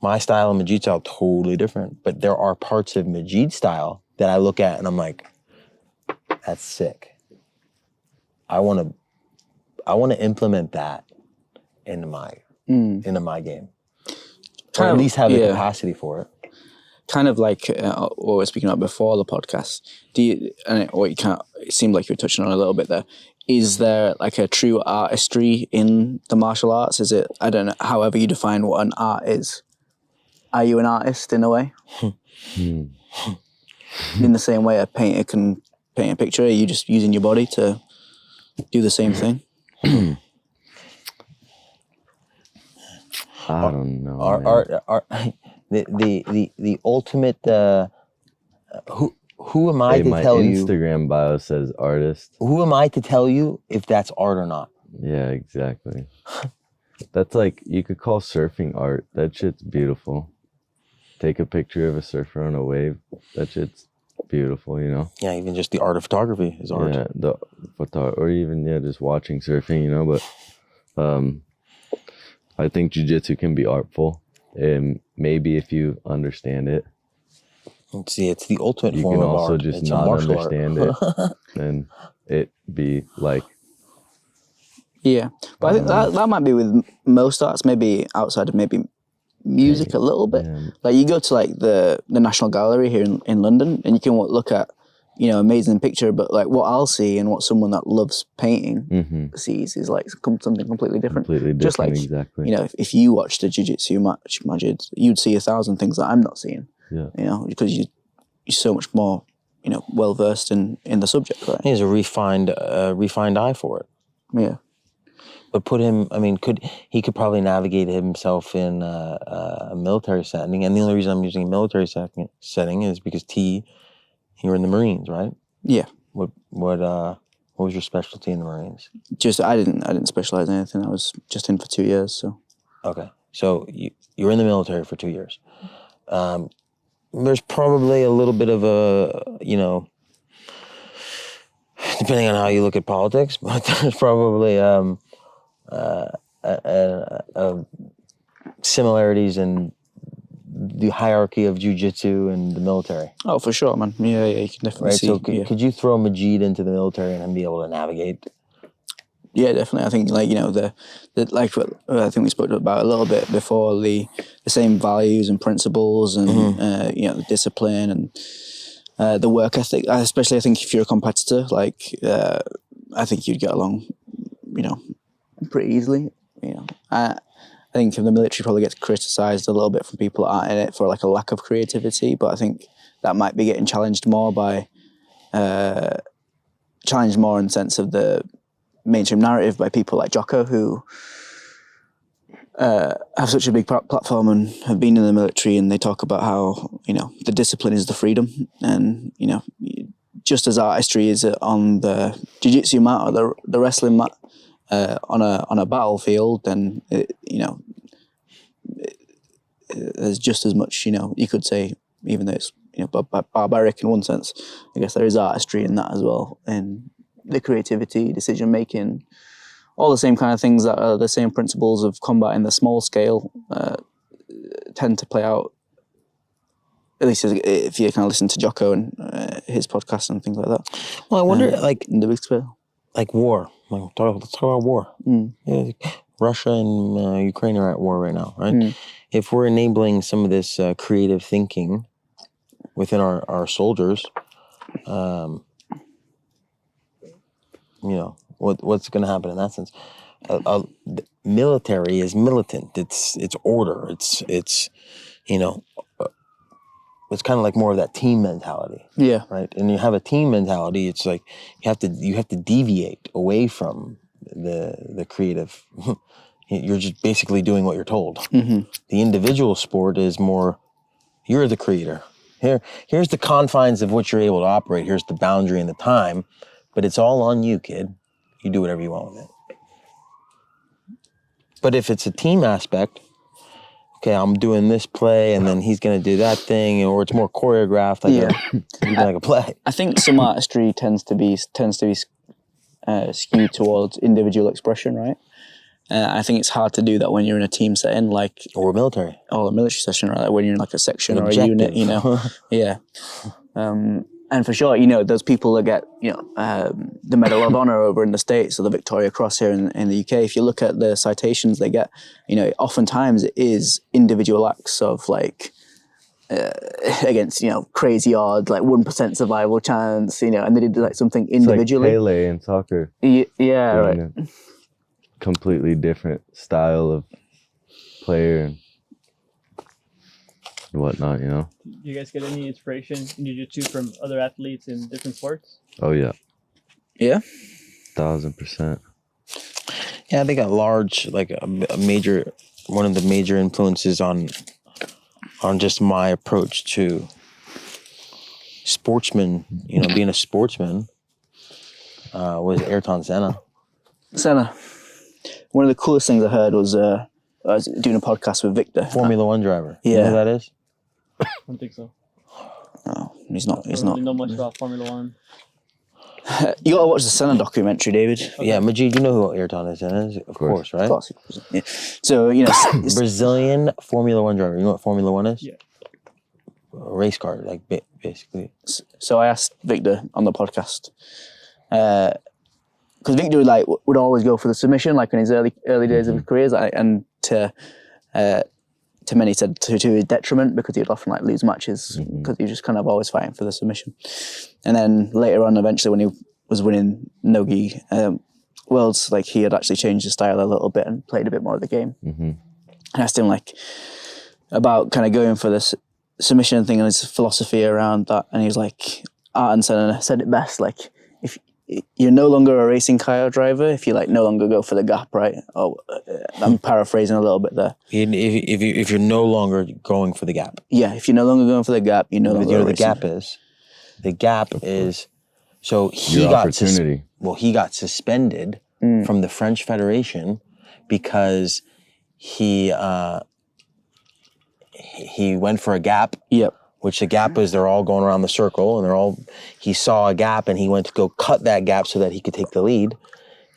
S2: my style and Magid style totally different, but there are parts of Magid style that I look at and I'm like, that's sick. I want to implement that into my game, or at least have the capacity for it.
S1: Kind of like what we were speaking about before the podcast. It seemed like you were touching on a little bit there. Is there like a true artistry in the martial arts? Is it, I don't know, however you define what an art is? Are you an artist in a way? In the same way a painter can paint a picture, are you just using your body to do the same thing?
S3: I don't know.
S2: Art, the ultimate. Who am I to tell you?
S3: My Instagram bio says artist.
S2: Who am I to tell you if that's art or not?
S3: Yeah, exactly. That's like, you could call surfing art. That shit's beautiful. Take a picture of a surfer on a wave. That shit's beautiful,
S2: Yeah, even just the art of photography is art.
S3: Yeah, or even just watching surfing, but I think jiu-jitsu can be artful, and maybe if you understand it.
S2: See, it's the ultimate
S3: you
S2: form
S3: can
S2: of
S3: also
S2: art.
S3: just
S2: It's
S3: not understand it,
S2: art.
S3: and it be like.
S1: Yeah, but I think that might be with most arts, maybe outside of maybe music a little bit.
S3: Yeah.
S1: Like you go to like the National Gallery here in London, and you can look at amazing picture, but like what I'll see and what someone that loves painting sees is like something completely different. Just like
S3: exactly.
S1: If you watched a jiu-jitsu match, Magid, you'd see 1,000 things that I'm not seeing. Yeah. Because you're so much more well versed in the subject, right?
S2: He has a refined eye for it.
S1: Yeah.
S2: But put him, he could probably navigate himself in a military setting. And the only reason I'm using a military setting is because you're in the Marines, right?
S1: Yeah.
S2: What was your specialty in the Marines?
S1: Just I didn't specialize in anything. I was just in for 2 years. So.
S2: Okay, so you're in the military for 2 years. There's probably a little bit of a depending on how you look at politics, but there's probably similarities in the hierarchy of jiu-jitsu and the military.
S1: Oh, for sure, man. Yeah, you can definitely see.
S2: So could you throw Magid into the military and be able to navigate?
S1: Yeah, definitely. I think I think we spoke about a little bit before, the same values and principles and the discipline and the work ethic. Especially, I think if you're a competitor, I think you'd get along, pretty easily. I think the military probably gets criticised a little bit from people that aren't in it for like a lack of creativity, but I think that might be getting challenged more in the sense of the mainstream narrative by people like Jocko, who have such a big platform and have been in the military, and they talk about how the discipline is the freedom, and just as artistry is on the jiu-jitsu mat or the wrestling mat on a battlefield, then there's just as much, you could say, even though it's barbaric in one sense, I guess there is artistry in that as well, in the creativity, decision making, all the same kind of things that are the same principles of combat in the small scale tend to play out. At least if you kind of listen to Jocko and his podcast and things like that.
S2: Well, I wonder,
S1: in the big scale,
S2: like war. Let's talk about war. Yeah, Russia and Ukraine are at war right now, right? If we're enabling some of this creative thinking within our soldiers, what's going to happen in that sense? Military is militant. It's order. It's it's kind of like more of that team mentality.
S1: Yeah.
S2: Right. And you have a team mentality. It's like you have to deviate away from the creative. You're just basically doing what you're told. The individual sport is more, you're the creator. Here's the confines of what you're able to operate. Here's the boundary and the time, but it's all on you, kid. You do whatever you want with it. But if it's a team aspect, okay, I'm doing this play, and then he's going to do that thing, or it's more choreographed, like a play.
S1: I think some artistry tends to be skewed towards individual expression, right? I think it's hard to do that when you're in a team setting,
S2: or a military
S1: session, right? Like when you're in like a section or
S2: objective.
S1: A unit, yeah. And for sure, those people that get, the Medal of Honor over in the States or the Victoria Cross here in the UK, if you look at the citations they get, oftentimes it is individual acts of against, crazy odds, like 1% survival chance, and they did like something individually.
S3: It's like Pele in soccer.
S1: Yeah, right.
S3: Completely different style of player and whatnot,
S4: Do you guys get any inspiration in jiu-jitsu from other athletes in different sports?
S3: Oh yeah.
S1: Yeah?
S3: 1000%.
S2: Yeah, I think a large, one of the major influences on just my approach to sportsman, being a sportsman, was Ayrton Senna.
S1: One of the coolest things I heard was I was doing a podcast with Victor.
S2: Formula One driver.
S1: Yeah.
S2: You know who that is?
S4: I don't think so.
S1: No, he's not.
S4: I don't really know much about Formula One.
S1: You gotta watch the Senna documentary, David.
S2: Okay. Yeah, Magid, you know who Ayrton Senna is? Of course, right?
S1: Of course. Yeah. So,
S2: Brazilian Formula One driver. You know what Formula One is?
S4: Yeah.
S2: A race car, basically.
S1: So I asked Victor on the podcast, because Victor would always go for the submission, like in his early days of his careers, and to many said to his detriment, because he'd often lose matches because he was just kind of always fighting for the submission. And then later on, eventually, when he was winning Nogi Worlds, he had actually changed his style a little bit and played a bit more of the game. I asked him about kind of going for this submission thing and his philosophy around that, and he was like, Ayrton Senna said it best, if you're no longer a racing car driver if you no longer go for the gap, right? Oh, I'm paraphrasing a little bit there.
S2: If you're no longer going for the gap.
S1: Yeah, if you're no longer going for the gap, you no longer.
S2: The gap is. So he got he got suspended from the French Federation because he went for a gap.
S1: Yep.
S2: Which the gap is, they're all going around the circle, and he saw a gap, and he went to go cut that gap so that he could take the lead,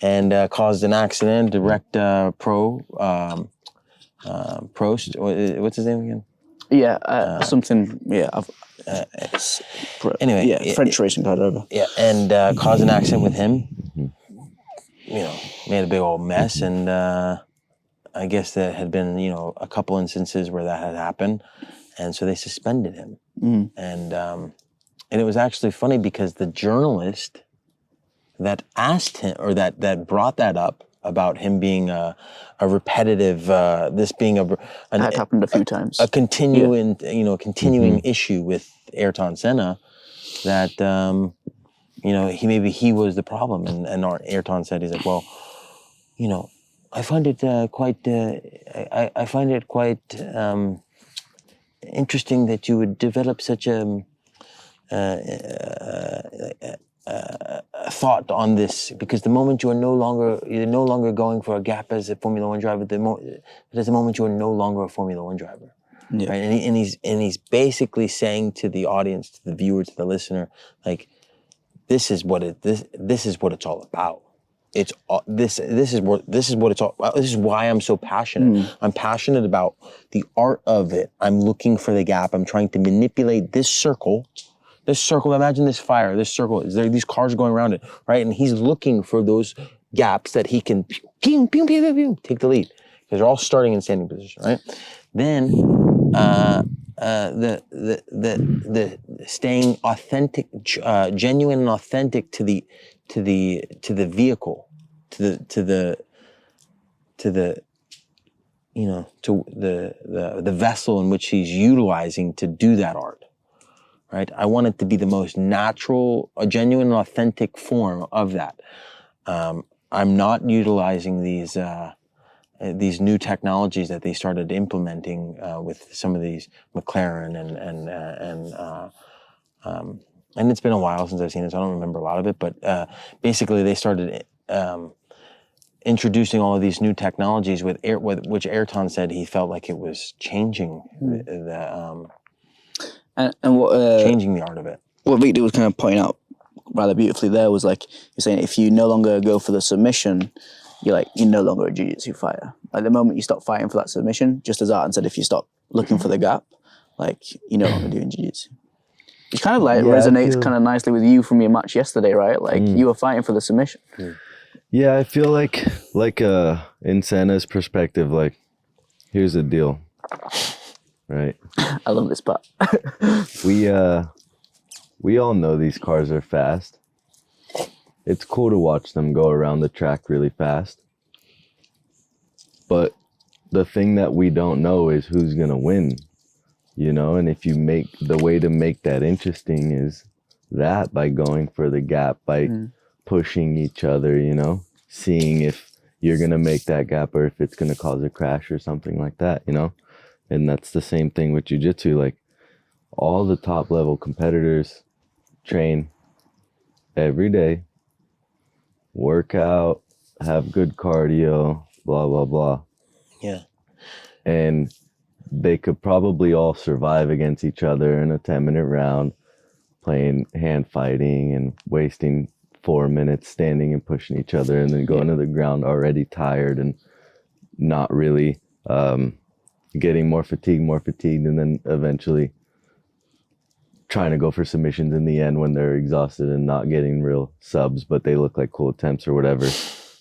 S2: and caused an accident. Prost, what's his name again?
S1: Yeah, something. Yeah.
S2: Anyway,
S1: yeah, French racing car driver.
S2: Yeah, and caused an accident with him. Made a big old mess, and I guess there had been a couple instances where that had happened. And so they suspended him. And it was actually funny because the journalist that asked him, or that brought that up about him being a repetitive, this being
S1: that happened a few times.
S2: A continuing, continuing issue with Ayrton Senna, that he was the problem, and Ayrton said, he's like, well, I find it quite interesting that you would develop such a thought on this, because the moment you're no longer going for a gap as a Formula One driver, there's a moment you are no longer a Formula One driver. Yeah. Right? And he's basically saying to the audience, to the viewer, to the listener, this is what it's all about. It's this is what it's all about. This is why I'm so passionate. I'm passionate about the art of it. I'm looking for the gap. I'm trying to manipulate this circle. Imagine this fire, this circle. Is there these cars going around it, right? And he's looking for those gaps that he can pew, pew, pew, pew, pew, take the lead. Because they're all starting in standing position, right? Then the staying authentic, genuine and authentic to the vehicle, to the vessel in which he's utilizing to do that art. Right? I want it to be the most natural, a genuine and authentic form of that. I'm not utilizing these new technologies that they started implementing with some of these McLaren and it's been a while since I've seen it, so I don't remember a lot of it. But basically, they started introducing all of these new technologies which Ayrton said he felt like it was changing changing the art of it.
S1: What Victor was kind of pointing out rather beautifully there was like, you're saying if you no longer go for the submission, you're no longer a jiu-jitsu fighter. Like the moment you stop fighting for that submission, just as Arton said, if you stop looking for the gap, you're no longer doing jiu-jitsu. Which kind of resonates kind of nicely with you from your match yesterday, right? You were fighting for the submission.
S3: Yeah, I feel like in Senna's perspective, here's the deal. Right.
S1: I love this part.
S3: We all know these cars are fast. It's cool to watch them go around the track really fast. But the thing that we don't know is who's gonna win, and if the way to make that interesting is that by going for the gap, by pushing each other, seeing if you're gonna make that gap or if it's gonna cause a crash or something like that, And that's the same thing with jiu-jitsu. All the top level competitors train every day, work out, have good cardio, blah, blah, blah.
S2: Yeah.
S3: And they could probably all survive against each other in a 10-minute round, playing hand fighting and wasting 4 minutes standing and pushing each other and then going to the ground already tired and not really getting more fatigued, and then eventually trying to go for submissions in the end when they're exhausted and not getting real subs, but they look like cool attempts or whatever.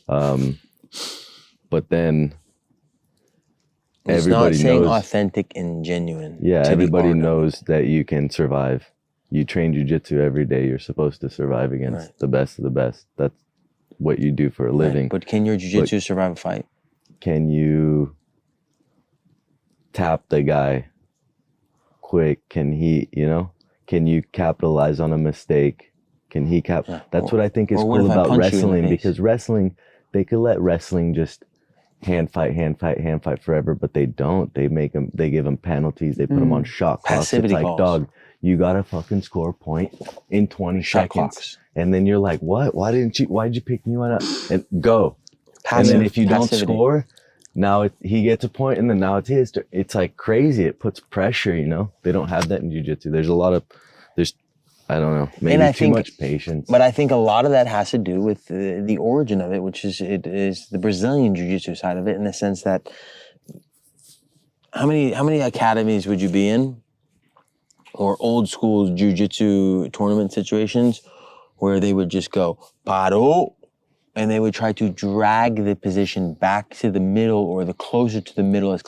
S3: But then everybody knows
S2: authentic and genuine.
S3: Yeah, everybody knows that you can survive. You train jiu-jitsu every day. You're supposed to survive against the best of the best. That's what you do for a living.
S2: But can your jiu-jitsu survive a fight?
S3: Can you tap the guy quick? Can he, can you capitalize on a mistake? Can he That's what I think is cool about wrestling, because wrestling, they could let wrestling just hand fight forever, but they don't. They give them penalties. They put them on shot clocks. It's like, dog, you gotta fucking score a point in 20 seconds.
S2: Clocks.
S3: And then you're like, what? Why'd you pick me up? And go. And then if you don't score, now he gets a point, and then now it's his. It's like crazy. It puts pressure, They don't have that in jiu-jitsu. There's I don't know, maybe too much patience.
S2: But I think a lot of that has to do with the origin of it, which is the Brazilian jiu-jitsu side of it, in the sense that how many academies would you be in, or old school jiu-jitsu tournament situations where they would just go paro, and they would try to drag the position back to the middle, or as close to the middle as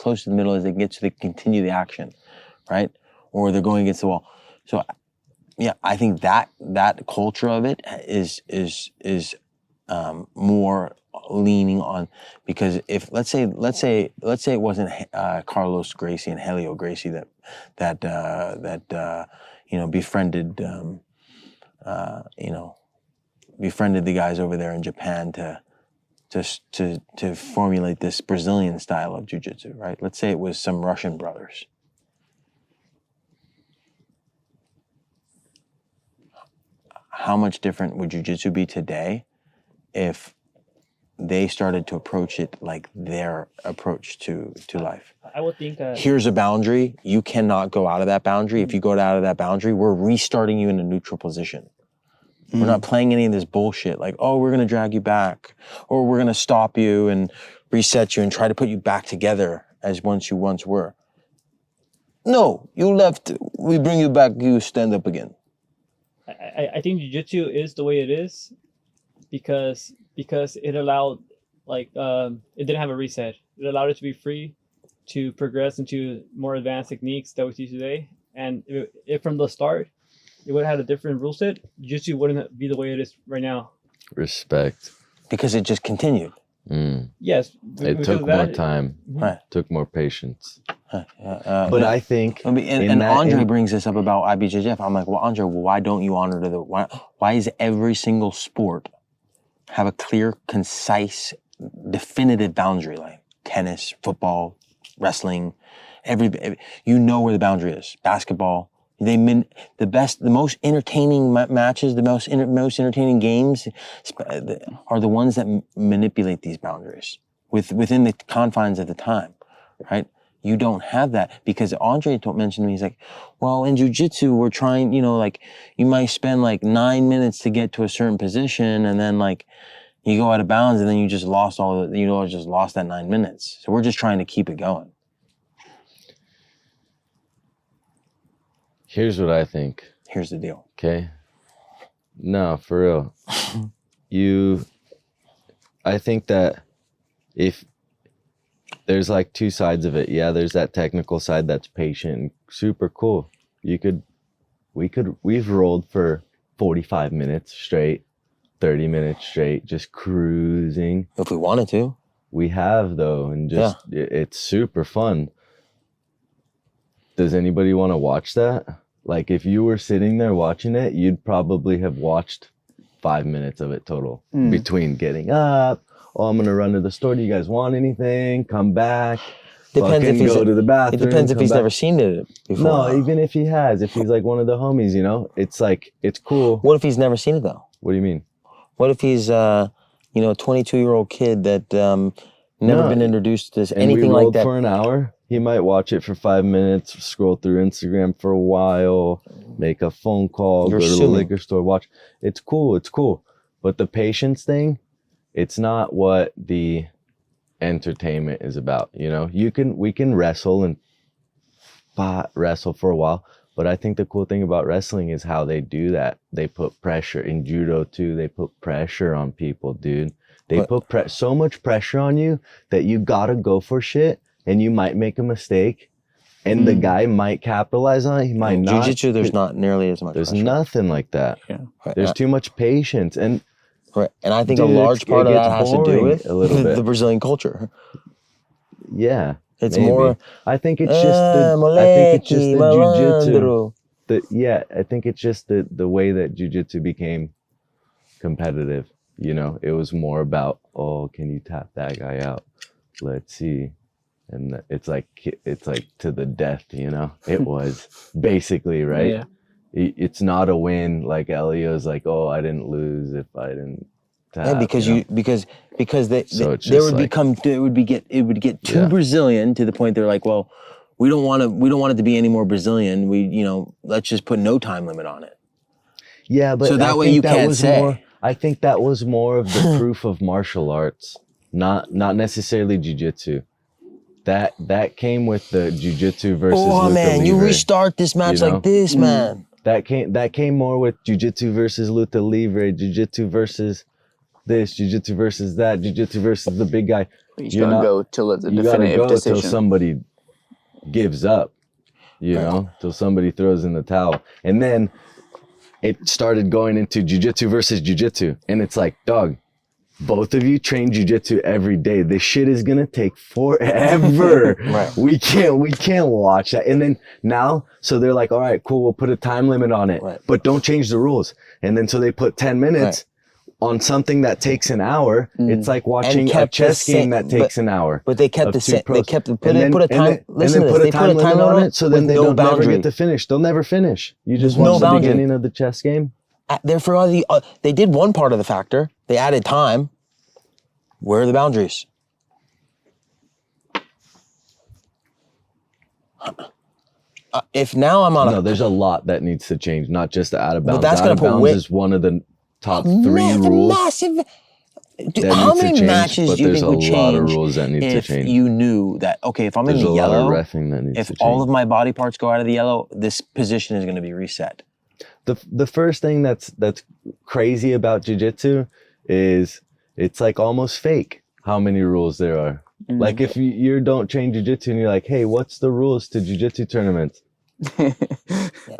S2: they can get so they can continue the action, right? Or they're going against the wall. So, yeah, I think that culture of it is more leaning on, because if let's say it wasn't Carlos Gracie and Helio Gracie that befriended the guys over there in Japan to formulate this Brazilian style of jiu-jitsu, right? Let's say it was some Russian brothers. How much different would jiu-jitsu be today if they started to approach it like their approach to life?
S4: I would think
S2: here's a boundary. You cannot go out of that boundary. If you go out of that boundary, we're restarting you in a neutral position. We're not playing any of this bullshit like, oh, we're going to drag you back or we're going to stop you and reset you and try to put you back together as once you once were. No, you left. We bring you back. You stand up again.
S4: I think jiu-jitsu is the way it is because it allowed it didn't have a reset. It allowed it to be free to progress into more advanced techniques that we see today. And if from the start it would have had a different rule set, jiu-jitsu wouldn't be the way it is right now.
S3: Respect.
S2: Because it just continued.
S4: Yes.
S3: It took more time.
S2: Right.
S3: Took more patience.
S2: But
S3: I think...
S2: And Andre brings this up about IBJJF. I'm like, well, Andre, why don't you honor why is every single sport have a clear, concise, definitive boundary line? Tennis, football, wrestling, you know where the boundary is. Basketball. The most entertaining matches, the most entertaining games are the ones that manipulate these boundaries within the confines of the time, right? You don't have that because Andre mentioned to me, he's like, well, in jiu-jitsu, we're trying, you might spend 9 minutes to get to a certain position and then you go out of bounds and then you just lost that 9 minutes. So we're just trying to keep it going.
S3: Here's what I think.
S2: Here's the deal.
S3: Okay. No, for real. I think that if there's two sides of it. Yeah, there's that technical side that's patient and super cool. We've rolled for 45 minutes straight, 30 minutes straight, just cruising.
S2: If we wanted to.
S3: We have though, and it's super fun. Does anybody want to watch that? If you were sitting there watching it, you'd probably have watched 5 minutes of it total between getting up. Oh, I'm going to run to the store. Do you guys want anything? Come back.
S2: Depends if he's
S3: go to the bathroom.
S2: It depends if he's never seen it before.
S3: No, even if he has, if he's one of the homies, it's it's cool.
S2: What if he's never seen it though?
S3: What do you mean?
S2: What if he's a 22-year-old kid that never been introduced to anything like that?
S3: For an hour. He might watch it for 5 minutes, scroll through Instagram for a while, make a phone call, go to the liquor store, watch. It's cool. But the patience thing, it's not what the entertainment is about. We can wrestle and wrestle for a while. But I think the cool thing about wrestling is how they do that. They put pressure in judo too. They put pressure on people, dude. They put so much pressure on you that you gotta go for shit. And you might make a mistake, and the guy might capitalize on it. He might not.
S2: Jiu-jitsu, there's not nearly as much.
S3: There's
S2: pressure.
S3: nothing like that.
S2: Yeah.
S3: There's too much patience, and
S2: I think a large part of that has to do with
S3: the
S2: Brazilian culture.
S3: Yeah,
S2: it's more.
S3: I think it's just the jiu-jitsu. I think it's just the way that jiu-jitsu became competitive. It was more about, oh, can you tap that guy out? Let's see. And it's like to the death, it was basically, right?
S1: Yeah.
S3: It's not a win. Like Elio's oh, I didn't lose if I didn't tap.
S2: Yeah, because it would get too Brazilian to the point they're like, well, we don't want it to be any more Brazilian. Let's just put no time limit on it.
S3: Yeah, but
S2: so that way you can't say.
S3: I think that was more of the proof of martial arts, not necessarily jiu-jitsu. That came with the jiu-jitsu versus luta
S2: man,
S3: libre.
S2: you restart this match like this, man.
S3: That came more with jiu-jitsu versus luta libre, jiu-jitsu versus this, jiu-jitsu versus that, jiu-jitsu versus the big guy.
S1: You just gotta go till it's a definitive decision.
S3: Till somebody gives up, till somebody throws in the towel. And then it started going into jiu-jitsu versus jiu-jitsu. And it's like, dog, both of you train jiu-jitsu every day. This shit is gonna take forever.
S2: Right.
S3: We can't watch that. And then now, so they're like, all right, cool, we'll put a time limit on it, but don't change the rules. And then so they put 10 minutes on something that takes an hour. It's like watching a chess game that takes an hour.
S2: But they kept They put a time
S3: limit on it, so then they don't never get to finish. They'll never finish. You just watch the beginning of the chess game.
S2: Therefore, they did one part of the factor. They added time. Where are the boundaries? If now I'm on
S3: No, there's a lot that needs to change, not just the out of bounds.
S2: But that's
S3: out of
S2: gonna
S3: bounds is one of the top 3 rules
S2: Massive. Dude,
S3: that
S2: how
S3: need to
S2: many
S3: change,
S2: matches
S3: but
S2: do you
S3: there's
S2: think would
S3: a lot of
S2: change
S3: rules that need to
S2: if
S3: change.
S2: you knew that, okay, if I'm
S3: There's
S2: in the
S3: a lot of
S2: yellow,
S3: reffing that needs
S2: if
S3: to change.
S2: all of my body parts go out of the yellow, this position is going to be reset.
S3: The first thing that's crazy about jiu-jitsu is it's like almost fake how many rules there are. Like if you don't train jiu-jitsu and you're like, hey, what's the rules to jiu-jitsu tournaments?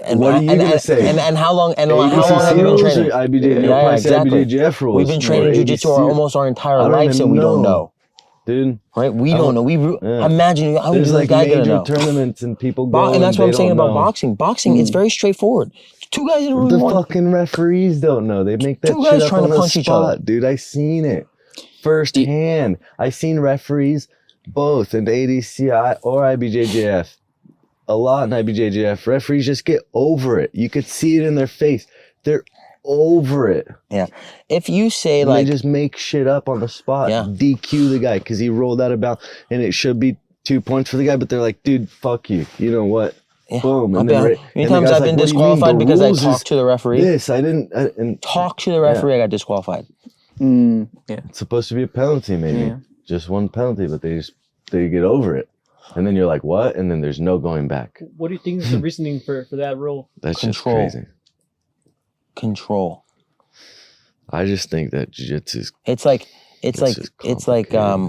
S2: And
S3: What are you gonna say?
S2: And how long? And how long have you been
S3: rules
S2: training?
S3: or IBJ? You'll probably say IBJJF rules.
S2: We've been training
S3: or
S2: jiu-jitsu
S3: ADC.
S2: almost our entire
S3: I don't
S2: lives,
S3: even
S2: and we don't know.
S3: Dude.
S2: Right? We don't know.
S3: Yeah.
S2: Imagine how
S3: There's
S2: is
S3: like
S2: this guy gonna
S3: major
S2: know?
S3: tournaments and people go
S2: And that's what I'm saying about
S3: know.
S2: boxing. Boxing, it's very straightforward. 2 guys in a room.
S3: The fucking referees don't know. They make that
S2: 2
S3: shit
S2: guys
S3: up
S2: trying
S3: on
S2: to
S3: the
S2: punch each other.
S3: spot, dude. I seen it firsthand. I seen referees both in ADCI or IBJJF. A lot in IBJJF. Referees just get over it. You could see it in their face. They're over it.
S2: Yeah. If you say
S3: And
S2: like,
S3: they just make shit up on the spot.
S2: Yeah.
S3: DQ the guy because he rolled out of bounds, and it should be 2 points for the guy, but they're like, dude, fuck you. You know what?
S2: yeah.
S3: Boom.
S2: I've
S3: And
S2: been,
S3: then
S2: many times I've been disqualified because I talked to the referee.
S3: This I didn't. And
S2: Talk to the referee, I got disqualified.
S1: Yeah.
S3: it's supposed to be a penalty, maybe
S1: Yeah.
S3: just one penalty, but they get over it, and then you're like, what? And then there's no going back.
S4: What do you think is the reasoning for that rule?
S3: That's
S2: Control.
S3: just crazy.
S2: Control.
S3: I just think that jiu-jitsu is
S2: It's like
S3: just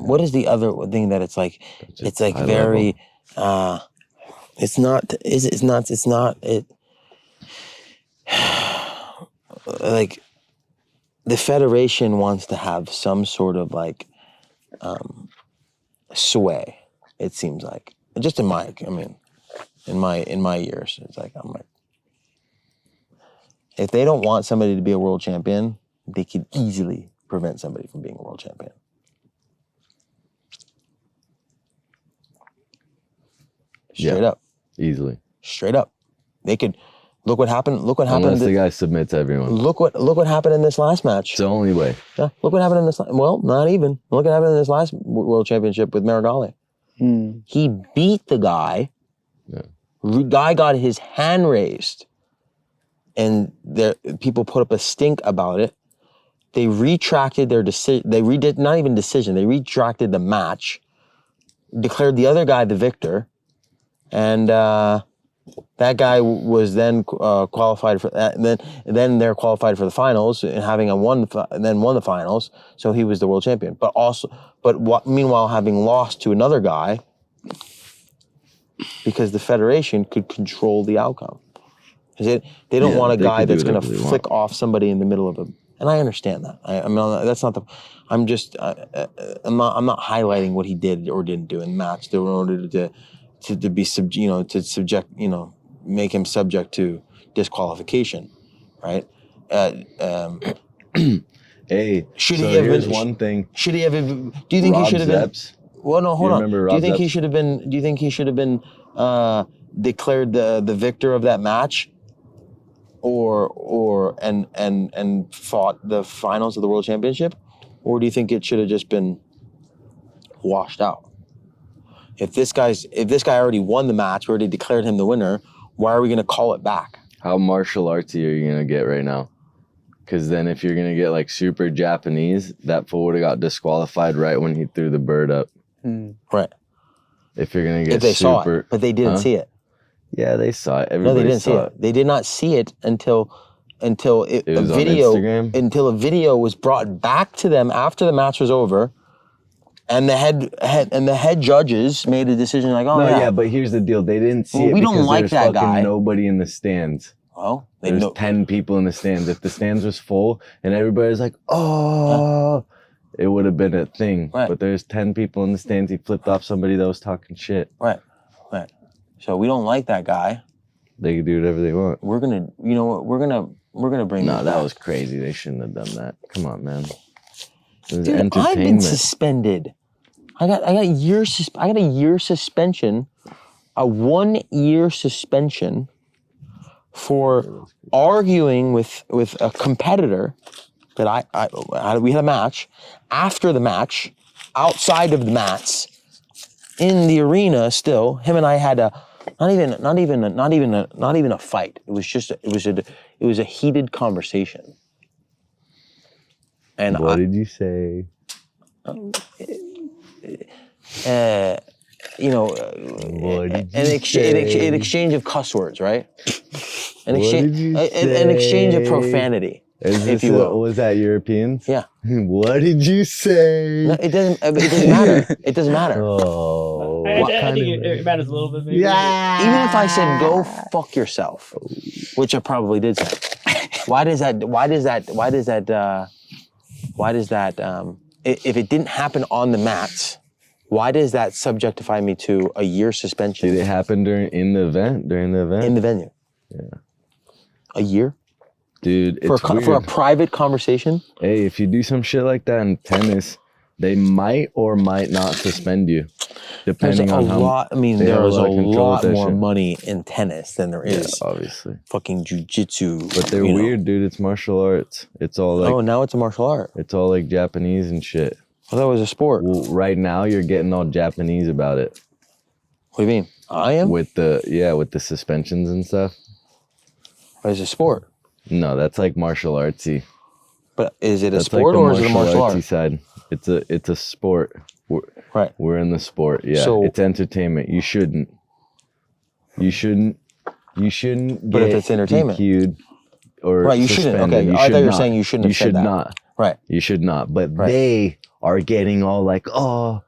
S2: what is the other thing that it's like?
S3: just
S2: It's like
S3: high
S2: very.
S3: level.
S2: It's not. It's not. It. Like, the federation wants to have some sort of like sway. It seems like, just in my years, it's like I'm like, if they don't want somebody to be a world champion, they could easily prevent somebody from being a world champion. Straight up.
S3: Easily.
S2: Straight up. They could look what happened. Look what happened.
S3: Unless the guy submits everyone.
S2: Look what happened in this last match.
S3: It's the only way.
S2: Yeah, look what happened in this. Well, not even. Look what happened in this last world championship with Marigali. He beat the guy.
S3: Yeah.
S2: The guy got his hand raised, and people put up a stink about it. They retracted their decision. They not even decision. They retracted the match, declared the other guy the victor, and that guy was then qualified for that. And then they're qualified for the finals, and having won the finals, so he was the world champion. Meanwhile, having lost to another guy, because the federation could control the outcome. Because they don't want a guy that's going to flick off somebody in the middle of a. And I understand that. I mean, that's not the. I'm just. I'm not highlighting what he did or didn't do in the match in order to be make him subject to disqualification, right?
S3: Hey,
S2: should
S3: so
S2: he have
S3: here's
S2: been?
S3: one thing.
S2: Should he have? Do you think
S3: Rob
S2: he should have been?
S3: Zepps,
S2: Well, no, hold on.
S3: remember
S2: Do you
S3: Rob
S2: think he
S3: Zepps?
S2: should have been? Do you think he should have been declared the victor of that match, or fought the finals of the World Championship, or do you think it should have just been washed out? If this guy already won the match, we already declared him the winner, why are we going to call it back?
S3: How martial artsy are you going to get right now? Because then if you're going to get like super Japanese, that fool would have got disqualified right when he threw the bird up.
S2: Right.
S3: If you're going to get
S2: If they
S3: super...
S2: saw it, but they didn't see it.
S3: Yeah, they saw it.
S2: No,
S3: Everybody
S2: they didn't see
S3: saw
S2: it. They did not see it until
S3: It was on Instagram?
S2: Until a video was brought back to them after the match was over, and the head judges made a decision like,
S3: No, yeah, but here's the deal. They didn't see it
S2: we don't
S3: because
S2: like
S3: there's
S2: that
S3: fucking
S2: guy.
S3: nobody in the stands.
S2: Well, they
S3: There's
S2: know.
S3: 10 people in the stands. If the stands was full and everybody's like, oh, it would have been a thing.
S2: Right.
S3: But there's 10 people in the stands. He flipped off somebody that was talking shit.
S2: Right. So we don't like that guy.
S3: They can do whatever they want.
S2: We're gonna, you know what? We're gonna bring.
S3: No,
S2: him
S3: that
S2: back.
S3: was crazy. They shouldn't have done that. Come on, man. It was
S2: Dude, I've been
S3: entertainment.
S2: suspended. I got a year suspension, a 1 year suspension for arguing with a competitor that we had a match. After the match, outside of the mats, in the arena, still, him and I had a not even a fight. It was just it was a heated conversation. And
S3: What did you say?
S2: You know,
S3: What did
S2: an
S3: you
S2: exchange of cuss words, right? An
S3: What
S2: exchange,
S3: did you
S2: an exchange of
S3: say?
S2: profanity,
S3: Is
S2: if
S3: this
S2: you will.
S3: was that Europeans?
S2: Yeah.
S3: What did you say?
S2: No, it doesn't matter. It doesn't matter.
S3: Oh,
S4: I
S3: what
S4: think
S3: kind of?
S4: it matters a little bit. Maybe.
S3: Yeah.
S2: Even if I said go fuck yourself, which I probably did say, if it didn't happen on the mats, why does that subjectify me to a year suspension?
S3: Did it happen during the event?
S2: In the venue?
S3: Yeah.
S2: A year?
S3: Dude, it's
S2: For a private conversation?
S3: Hey, if you do some shit like that in tennis, they might or might not suspend you, depending on how.
S2: There is a lot more money in tennis than there is
S3: obviously.
S2: fucking jujitsu.
S3: But they're weird, dude. It's martial arts. It's all like.
S2: Oh, now it's a martial art.
S3: It's all like Japanese and shit.
S2: I thought it was a sport.
S3: Well, right now you're getting all Japanese about it.
S2: What do you mean? I am?
S3: With the suspensions and stuff.
S2: But it's a sport.
S3: No, that's like martial artsy.
S2: But is it a
S3: That's
S2: sport
S3: like
S2: or is it a martial
S3: artsy
S2: art?
S3: side. It's a sport.
S2: Right.
S3: We're in the sport. Yeah.
S2: So-
S3: it's entertainment. You shouldn't
S2: But if it's entertainment.
S3: DQ'd or
S2: Right, you shouldn't.
S3: suspended.
S2: Okay,
S3: You
S2: I
S3: should
S2: thought you were
S3: not.
S2: saying you shouldn't have
S3: You
S2: said
S3: should
S2: that.
S3: not.
S2: Right.
S3: You should not. But
S2: Right.
S3: they are getting all like, oh,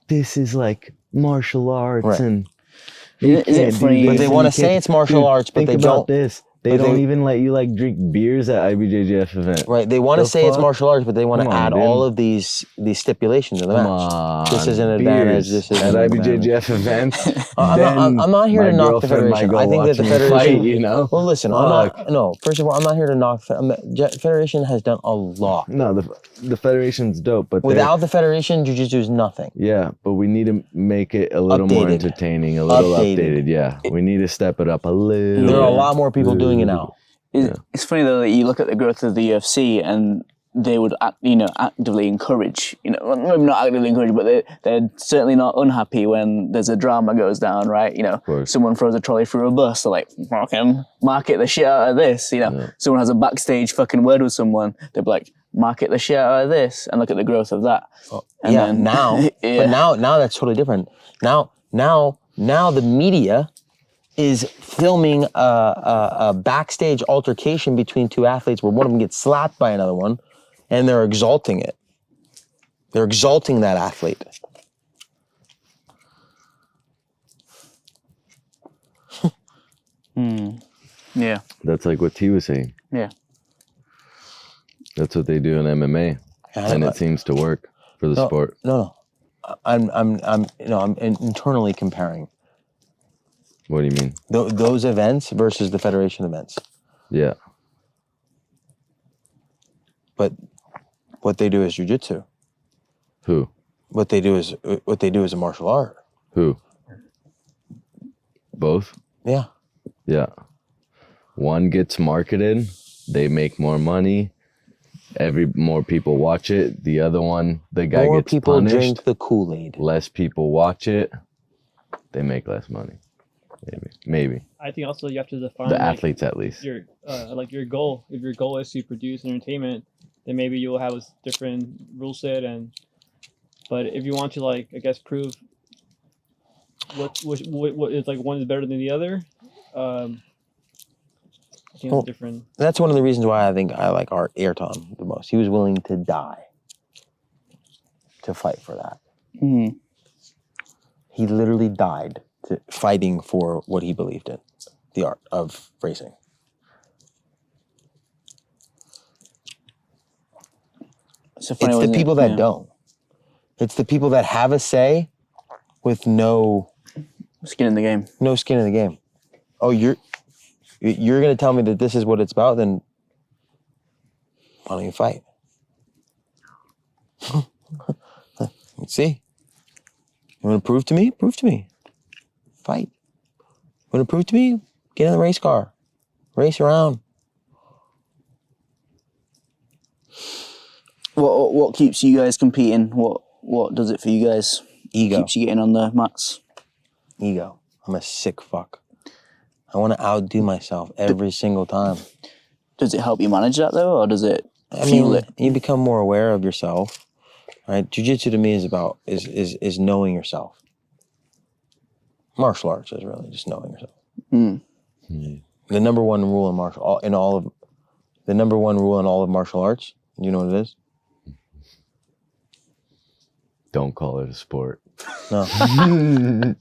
S3: this is like martial arts
S2: Right.
S3: and
S1: Is it funny?
S2: But they want to say it's martial arts, but
S3: think
S2: they
S3: about
S2: don't.
S3: this. They
S2: But
S3: don't
S2: they-
S3: even let you like drink beers at IBJJF event.
S2: Right. They want to
S3: The
S2: say it's
S3: fuck?
S2: martial arts, but they want to
S3: Come on,
S2: add
S3: dude.
S2: all of these stipulations in the
S3: Come
S2: match.
S3: on,
S2: This is an advantage.
S3: beers
S2: This is
S3: at
S2: an advantage.
S3: IBJJF event.
S2: I'm not here to knock the Federation. I think that the Federation.
S3: Fight, you know.
S2: Well, listen. First of all, I'm not here to knock. Federation has done a lot.
S3: No, the Federation's dope, but
S2: Without the Federation, Jiu-Jitsu is nothing.
S3: yeah, but we need to make it a little more
S2: Updated.
S3: entertaining, a little
S2: Updated.
S3: updated. Yeah, we need to step it up a little.
S2: There are a
S3: bit.
S2: lot more people doing it now.
S1: It's funny though that you look at the growth of the UFC and they would actively encourage, well, maybe not actively encourage, but they're certainly not unhappy when there's a drama goes down, right?
S3: course.
S1: Someone throws a trolley through a bus, they're like, fucking market the shit out of this. Someone has a backstage fucking word with someone, they'll be like, market the shit out of this, and look at the growth of that. And
S2: Yeah,
S1: then-
S2: now,
S1: Yeah.
S2: but now that's totally different. Now the media is filming a backstage altercation between two athletes where one of them gets slapped by another one, and they're exalting it. They're exalting that athlete.
S1: Yeah.
S3: That's like what T was saying.
S1: Yeah.
S3: That's what they do in MMA, and it seems to work for the sport.
S2: No. I'm internally comparing
S3: What do you mean?
S2: those events versus the Federation events.
S3: Yeah.
S2: But what they do is jiu-jitsu.
S3: Who?
S2: What they do is a martial art.
S3: Who? Both?
S2: Yeah.
S3: Yeah. One gets marketed, they make more money. More people watch it. The other one, the guy
S2: More
S3: gets
S2: people
S3: punished.
S2: drink the Kool-Aid.
S3: Less people watch it. They make less money. Maybe.
S4: I think also you have to define
S3: The athletes, at least.
S4: your your goal. If your goal is to produce entertainment, then maybe you'll have a different rule set. But if you want to prove what is one is better than the other, I think it's different.
S2: That's one of the reasons why I think I like Ayrton the most. He was willing to die to fight for that.
S1: Mm-hmm.
S2: He literally died fighting for what he believed in, the art of racing.
S1: It's
S2: It's the people that don't. It's the people that have a say with no
S1: skin in the game.
S2: No skin in the game. Oh, you're going to tell me that this is what it's about, then why don't you fight? Let's see. You want to prove to me? Prove to me. Fight. You want to prove to me? Get in the race car. Race around.
S1: What keeps you guys competing? What does it for you guys?
S2: Ego.
S1: Keeps you getting on the mats?
S2: Ego. I'm a sick fuck. I want to outdo myself every single time.
S1: Does it help you manage that though, or does it feel it.
S2: You become more aware of yourself, right? Jiu-jitsu to me is knowing yourself. Martial arts is really just knowing yourself. The number one rule in all of martial arts, you know what it is?
S3: Don't call it a sport.
S2: No. Don't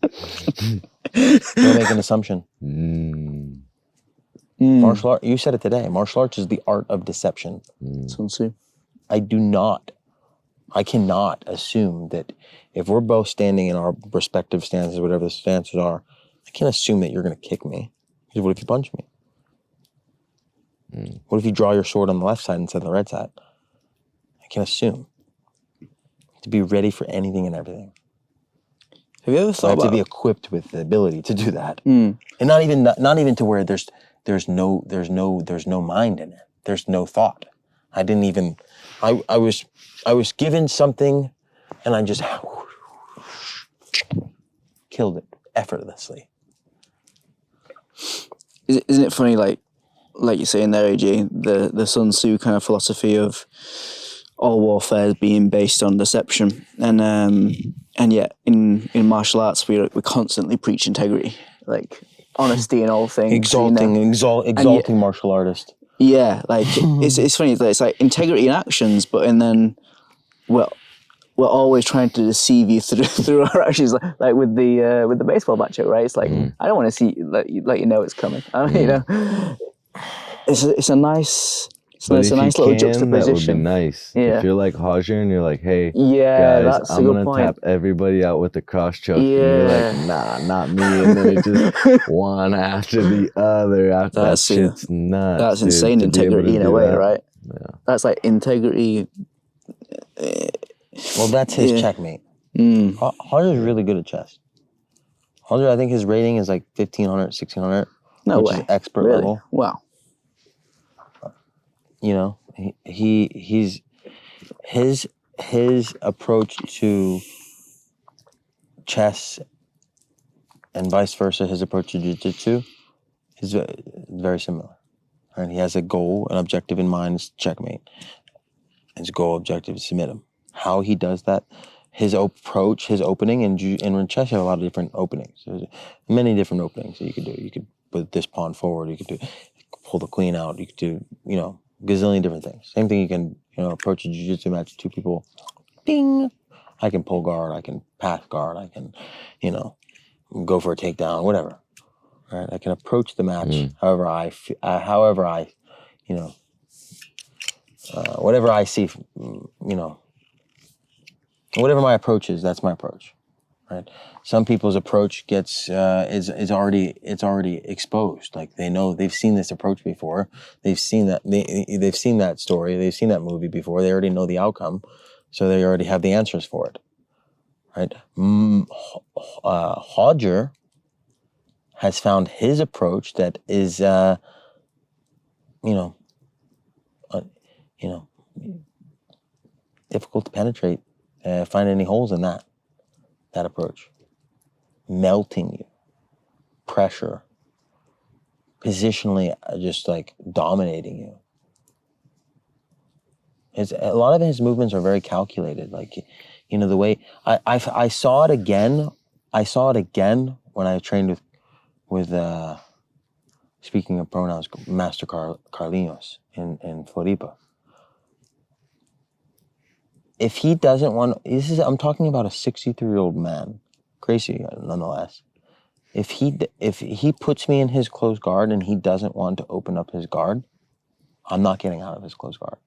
S2: make an assumption. Martial art, you said it today. Martial arts is the art of deception.
S1: Sun Tzu.
S2: I cannot assume that if we're both standing in our respective stances, whatever the stances are, I can't assume that you're going to kick me. Because what if you punch me? What if you draw your sword on the left side instead of the right side? I can't assume. To be ready for anything and everything.
S1: Have you ever thought about
S2: to be equipped with the ability to do that, and not even to where there's no mind in it. There's no thought. I didn't even. I was given something, and I just killed it effortlessly.
S1: Isn't it funny, like you're saying there, AJ, the Sun Tzu kind of philosophy of all warfare being based on deception, and yet in martial arts we constantly preach integrity, like honesty in all things,
S2: exalting martial artist.
S1: Yeah, like it's funny. It's like integrity in actions, but then we're always trying to deceive you through our actions, like with the baseball matchup, right? It's like I don't want to see let you know it's coming. I mean, you know, it's a nice. So it's a nice little juxtaposition.
S3: That would be nice.
S1: Yeah.
S3: If you're like Hajer and you're like, hey,
S1: guys,
S3: that's I'm going to tap everybody out with the cross choke. And you're like, nah, not me. And then it's just one after the other. After that shit's nuts.
S1: That's insane integrity in a way, right?
S3: Yeah.
S1: That's like integrity.
S2: Well, that's his checkmate. Hajer's really good at chess. Hajer, I think his rating is like 1,500, 1,600.
S1: No
S2: which
S1: way.
S2: is expert
S1: Really?
S2: level.
S1: Wow.
S2: You know, he's his approach to chess and vice versa, his approach to jiu-jitsu is very similar. Right? He has a goal, an objective in mind, is checkmate. His goal, objective is submit him. How he does that, his approach, his opening, and in chess you have a lot of different openings. There's many different openings that you could do. You could put this pawn forward, you could pull the queen out, you could do, gazillion different things. Same thing you can, approach a jiu-jitsu match, two people, ding. I can pull guard, I can pass guard, I can, go for a takedown, whatever. Right? I can approach the match however I whatever I see, whatever my approach is, that's my approach. Right? Some people's approach gets is already exposed. Like they've seen this approach before. They've seen they've seen that story. They've seen that movie before. They already know the outcome, so they already have the answers for it. Right? Hajer has found his approach that is, difficult to penetrate. Find any holes in that approach. Melting you, pressure, positionally just like dominating you. A lot of his movements are very calculated. Like, the way I saw it again. I saw it again when I trained with speaking of pronouns, Master Carlinhos in Floripa. If he doesn't want, I'm talking about a 63-year-old man, Gracie nonetheless. If he puts me in his closed guard and he doesn't want to open up his guard, I'm not getting out of his closed guard.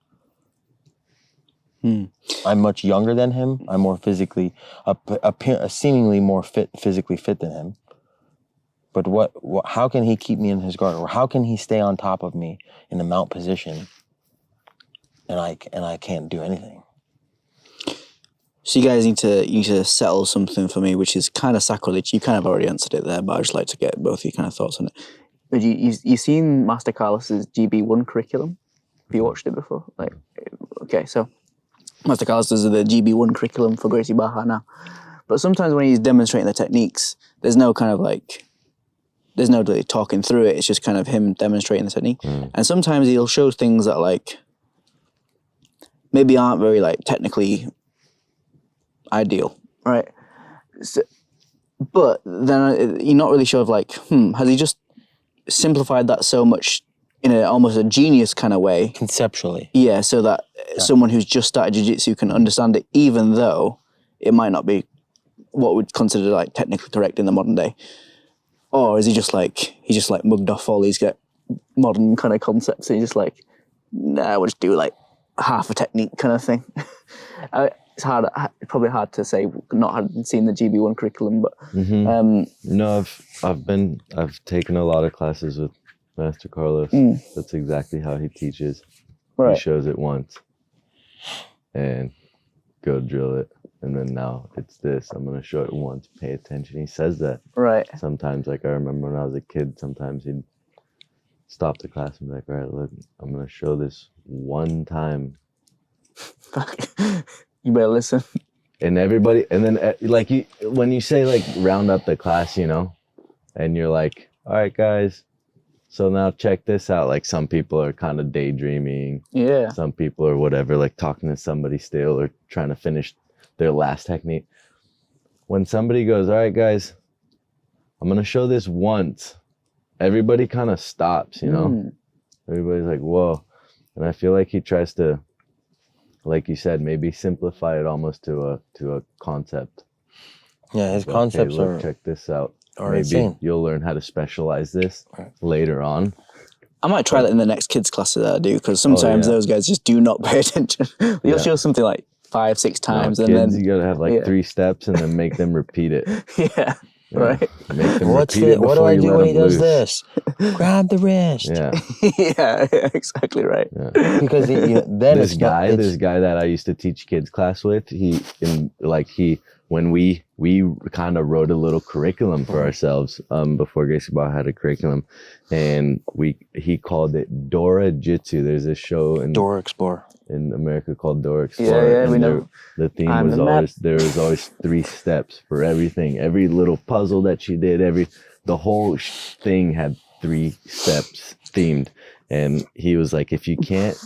S2: I'm much younger than him. I'm more physically, seemingly more physically fit than him. But how can he keep me in his guard, or how can he stay on top of me in a mount position, and I can't do anything?
S1: So you guys need to settle something for me, which is kind of sacrilege. You kind of already answered it there, but I'd just like to get both of your kind of thoughts on it. But you've seen Master Carlos's GB1 curriculum? Have you watched it before? Okay, so Master Carlos does the GB1 curriculum for Gracie Barra now. But sometimes when he's demonstrating the techniques, there's no really talking through it. It's just kind of him demonstrating the technique. And sometimes he'll show things that maybe aren't very like technically ideal, right? So, but then you're not really sure of like, has he just simplified that so much in almost a genius kind of way?
S2: Conceptually.
S1: Yeah, so that someone who's just started jiu-jitsu can understand it, even though it might not be what we'd consider like technically correct in the modern day. Or is he just like mugged off all these modern kind of concepts and he's just like, nah, we'll just do like half a technique kind of thing. It's probably hard to say, not having seen the GB1 curriculum, but
S3: No, I've taken a lot of classes with Master Carlos. That's exactly how he teaches.
S1: Right.
S3: He shows it once and go drill it. And then now it's this. I'm going to show it once. Pay attention. He says that.
S1: Right.
S3: Sometimes, like I remember when I was a kid, sometimes he'd stop the class and be like, all right, look, I'm going to show this one time.
S1: You better listen.
S3: And everybody, and then like when you say like round up the class, you know, and you're like, all right, guys, so now check this out. Like some people are kind of daydreaming.
S1: Yeah.
S3: Some people are whatever, like talking to somebody still or trying to finish their last technique. When somebody goes, all right, guys, I'm going to show this once, everybody kind of stops, you know? Everybody's like, whoa. And I feel like he tries to, like you said, maybe simplify it almost to a concept.
S2: Yeah, his
S3: Like,
S2: concepts
S3: hey, look,
S2: are
S3: check this out.
S2: are
S3: Maybe
S2: insane.
S3: you'll learn how to specialize this later on.
S1: I might try that in the next kids' classes that I do, because sometimes those guys just do not pay attention. You'll show something like 5-6 times,
S3: No,
S1: and
S3: kids,
S1: then
S3: you gotta have like 3 steps and then make them repeat it.
S1: yeah, right.
S3: Make them
S2: What
S3: repeat it
S2: do
S3: before
S2: I
S3: you
S2: do
S3: let
S2: when he
S3: them
S2: does
S3: loose.
S2: this? Grab the wrist.
S3: Yeah.
S1: yeah, exactly right.
S2: Because then
S3: this guy that I used to teach kids class with, when we kind of wrote a little curriculum for ourselves before Gracie Ball had a curriculum, and he called it Dora Jitsu. There's a show in
S2: Dora Explorer
S3: in America called Dora Explorer.
S1: Yeah,
S3: and
S1: we know.
S3: The theme was always there was always 3 steps for everything. Every little puzzle that she did, the whole thing had 3 steps themed. And he was like, if you can't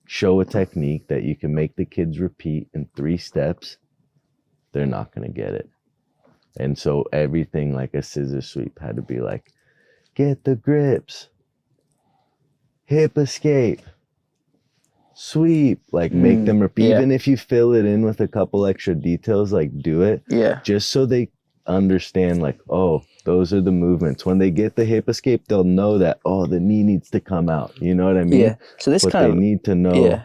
S3: show a technique that you can make the kids repeat in 3 steps, they're not going to get it. And so everything like a scissor sweep had to be like, get the grips, hip escape, sweep, like make them repeat. Even if you fill it in with a couple extra details, like do it. Yeah. Just so they understand like, oh, those are the movements. When they get the hip escape, they'll know that, oh, the knee needs to come out. You know what I mean?
S1: Yeah. So this
S3: but
S1: kind
S3: they
S1: of
S3: need to know.
S1: Yeah.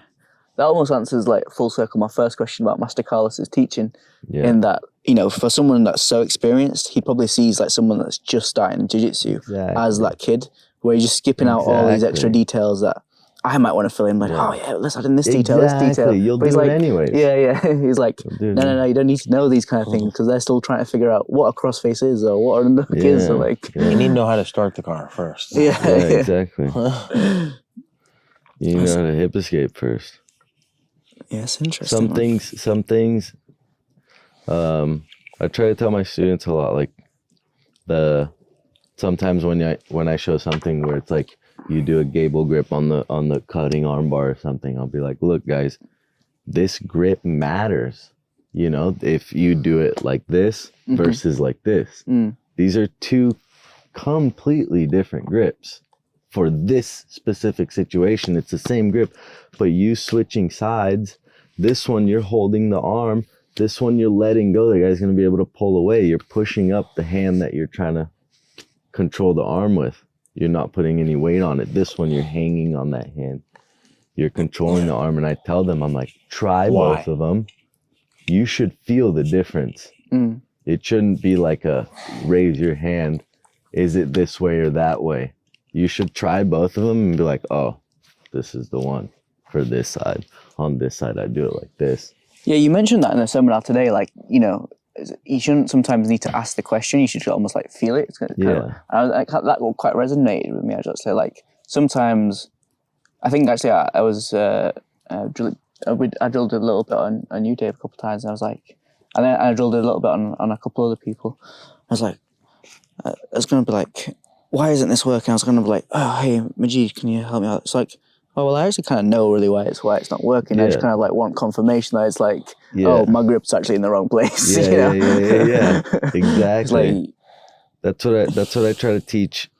S1: That almost answers like full circle my first question about Master Carlos's teaching. Yeah. In that, you know, for someone that's so experienced, he probably sees like someone that's just starting jiu-jitsu as that kid, where he's just skipping out all these extra details that I might want to fill in, like, oh yeah, let's add in this detail, this detail.
S3: You'll
S1: but
S3: do
S1: it
S3: anyways.
S1: Yeah. He's like, no, you don't need to know these kind of things, because they're still trying to figure out what a crossface is or what a hook is. Or like,
S2: you need to know how to start the car first.
S3: Yeah, exactly. You know how to hip escape first.
S1: Yeah, it's interesting.
S3: Some things, I try to tell my students a lot, like sometimes when I show something where it's like you do a gable grip on the cutting arm bar or something, I'll be like, look guys, this grip matters. You know, if you do it like this versus like this, these are 2 completely different grips. For this specific situation, it's the same grip, but you switching sides, this one you're holding the arm, this one you're letting go, the guy's going to be able to pull away. You're pushing up the hand that you're trying to control the arm with. You're not putting any weight on it. This one you're hanging on that hand. You're controlling the arm, and I tell them, I'm like, try both of them. You should feel the difference. It shouldn't be like a raise your hand. Is it this way or that way? You should try both of them and be like, oh, this is the one for this side. On this side, I do it like this. Yeah,
S1: you mentioned that in the seminar today. Like, you know, you shouldn't sometimes need to ask the question. You should almost like feel it. It's kind of, that quite resonated with me. I just say like sometimes, I think actually I was I drilled a little bit on you, Dave, a couple of times, and I was like, and then I drilled a little bit on a couple other people. I was like, I was going to be like, why isn't this working? I was going to be like, oh, hey, Magid, can you help me out? It's like, Oh, well, I actually kind of know really why it's not working. I just
S3: Yeah.
S1: kind of like want confirmation that it's like,
S3: Yeah.
S1: oh, my grip's actually in the wrong place.
S3: Yeah,
S1: you know?
S3: yeah.
S1: It's
S3: Exactly.
S1: like,
S3: That's what I try to teach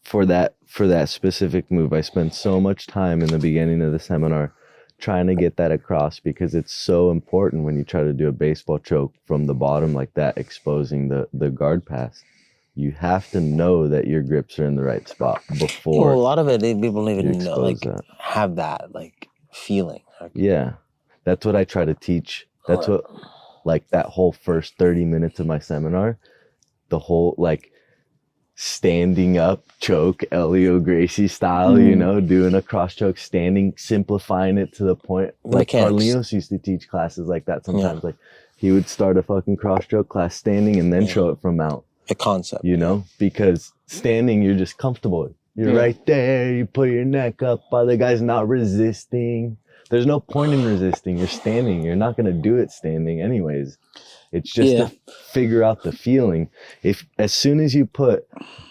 S3: for that specific move. I spent so much time in the beginning of the seminar trying to get that across, because it's so important when you try to do a baseball choke from the bottom like that, exposing the guard pass. You have to know that your grips are in the right spot before.
S2: Well, a lot of it, people don't even
S3: you
S2: know, like,
S3: expose that.
S2: have that, like, feeling. Like,
S3: Yeah, that's what I try to teach. That's what, like, that whole first 30 minutes of my seminar, the whole, like, standing up choke, Elio Gracie style, you know, doing a cross choke, standing, simplifying it to the point. Like, Carlinos used to teach classes like that sometimes. Like, he would start a fucking cross choke class standing and then show it from mount.
S2: the concept.
S3: You know, because standing, you're just comfortable. You're right there. You put your neck up. Other guy's not resisting. There's no point in resisting. You're standing. You're not going to do it standing anyways. It's just to figure out the feeling. If as soon as you put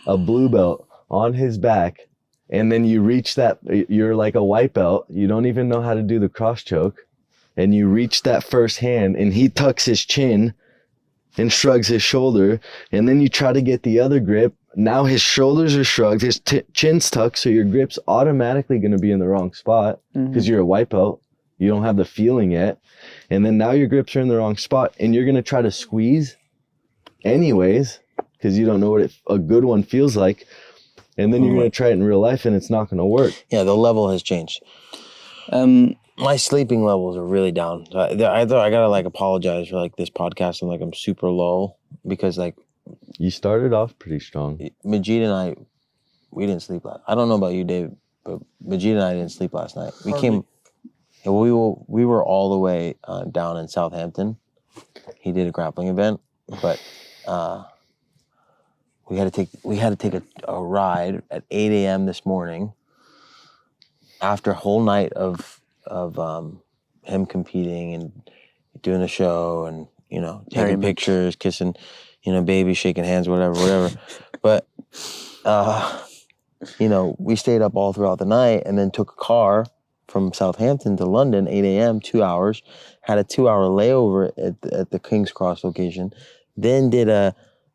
S3: a blue belt on his back and then you reach that, you're like a white belt. You don't even know how to do the cross choke. And you reach that first hand and he tucks his chin and shrugs his shoulder, and then you try to get the other grip. Now his shoulders are shrugged, his chin's tucked, so your grip's automatically going to be in the wrong spot because you're a white belt. You don't have the feeling yet. And then now your grips are in the wrong spot, and you're going to try to squeeze anyways because you don't know what a good one feels like. And then you're going to try it in real life, and it's not going to work.
S2: Yeah, the level has changed. My sleeping levels are really down. I gotta like apologize for like this podcast. I'm super low because like
S3: You started off pretty strong.
S2: Magid and I, we didn't sleep last. I don't know about you, Dave, but Magid and I didn't sleep last night. We were all the way down in Southampton. He did a grappling event, but we had to take a ride at 8 a.m. this morning after a whole night of him competing and doing a show and, you know, taking pictures, kissing, you know, babies, shaking hands, whatever. But, you know, we stayed up all throughout the night and then took a car from Southampton to London, 8 a.m., 2 hours, had a 2-hour layover at the King's Cross location, then did a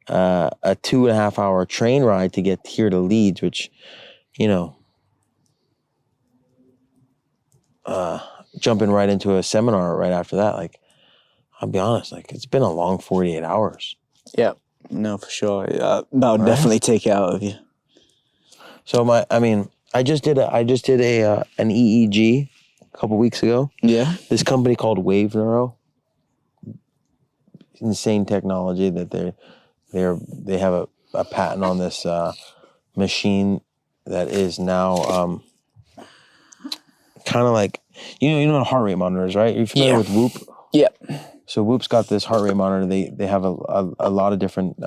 S2: 2.5 hour train ride to get here to Leeds, which, you know, jumping right into a seminar right after that, like, I'll be honest, like, it's been a long 48 hours.
S1: yeah, no, for sure. That would definitely take it out of you.
S2: So I just did an EEG a couple weeks ago.
S1: Yeah.
S2: This company called Wave Neuro, insane technology that they have a patent on this machine that is now kind of like, you know what a heart rate monitor is, right? You're familiar with Whoop?
S1: Yeah.
S2: So Whoop's got this heart rate monitor. They have a lot of different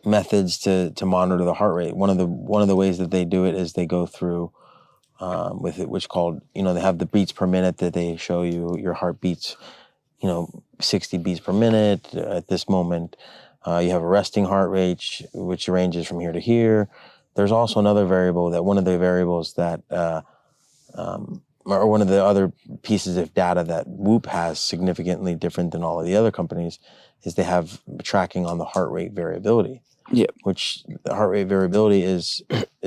S2: methods to monitor the heart rate. One of the ways that they do it is they go through with it, which called, you know, they have the beats per minute that they show you your heart beats, you know, 60 beats per minute at this moment. You have a resting heart rate, which ranges from here to here. There's also another variable one of the other pieces of data that Whoop has significantly different than all of the other companies is they have tracking on the heart rate variability.
S1: Yeah.
S2: Which the heart rate variability is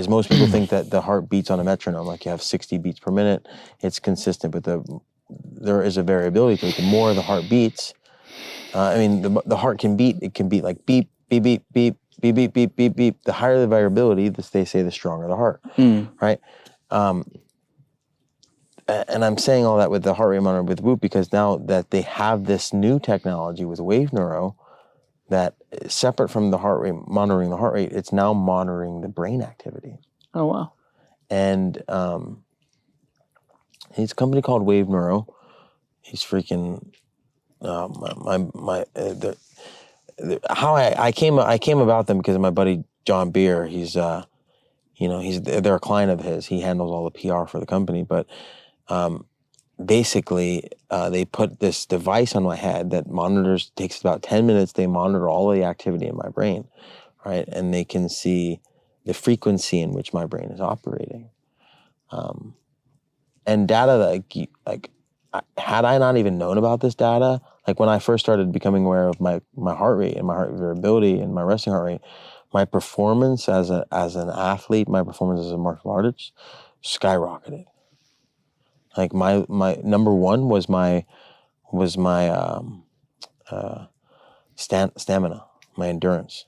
S2: most people think that the heart beats on a metronome, like you have 60 beats per minute. It's consistent, but there is a variability to it. The more the heart beats, the heart can beat. It can beat like beep, beep, beep, beep, beep, beep, beep, beep, beep. The higher the variability, they say the stronger the heart, right? And I'm saying all that with the heart rate monitor with Whoop because now that they have this new technology with Wave Neuro that is separate from the heart rate, monitoring the heart rate, it's now monitoring the brain activity.
S1: Oh, wow.
S2: And it's a company called Wave Neuro. He's freaking how I came about them because of my buddy John Beer. He's they're a client of his. He handles all the PR for the company, but basically they put this device on my head that takes about 10 minutes. They monitor all of the activity in my brain, right? And they can see the frequency in which my brain is operating. And data like had I not even known about this data, like when I first started becoming aware of my heart rate and my heart variability and my resting heart rate, my performance as an athlete, my performance as a martial artist skyrocketed. Like my number one was my stamina, my endurance.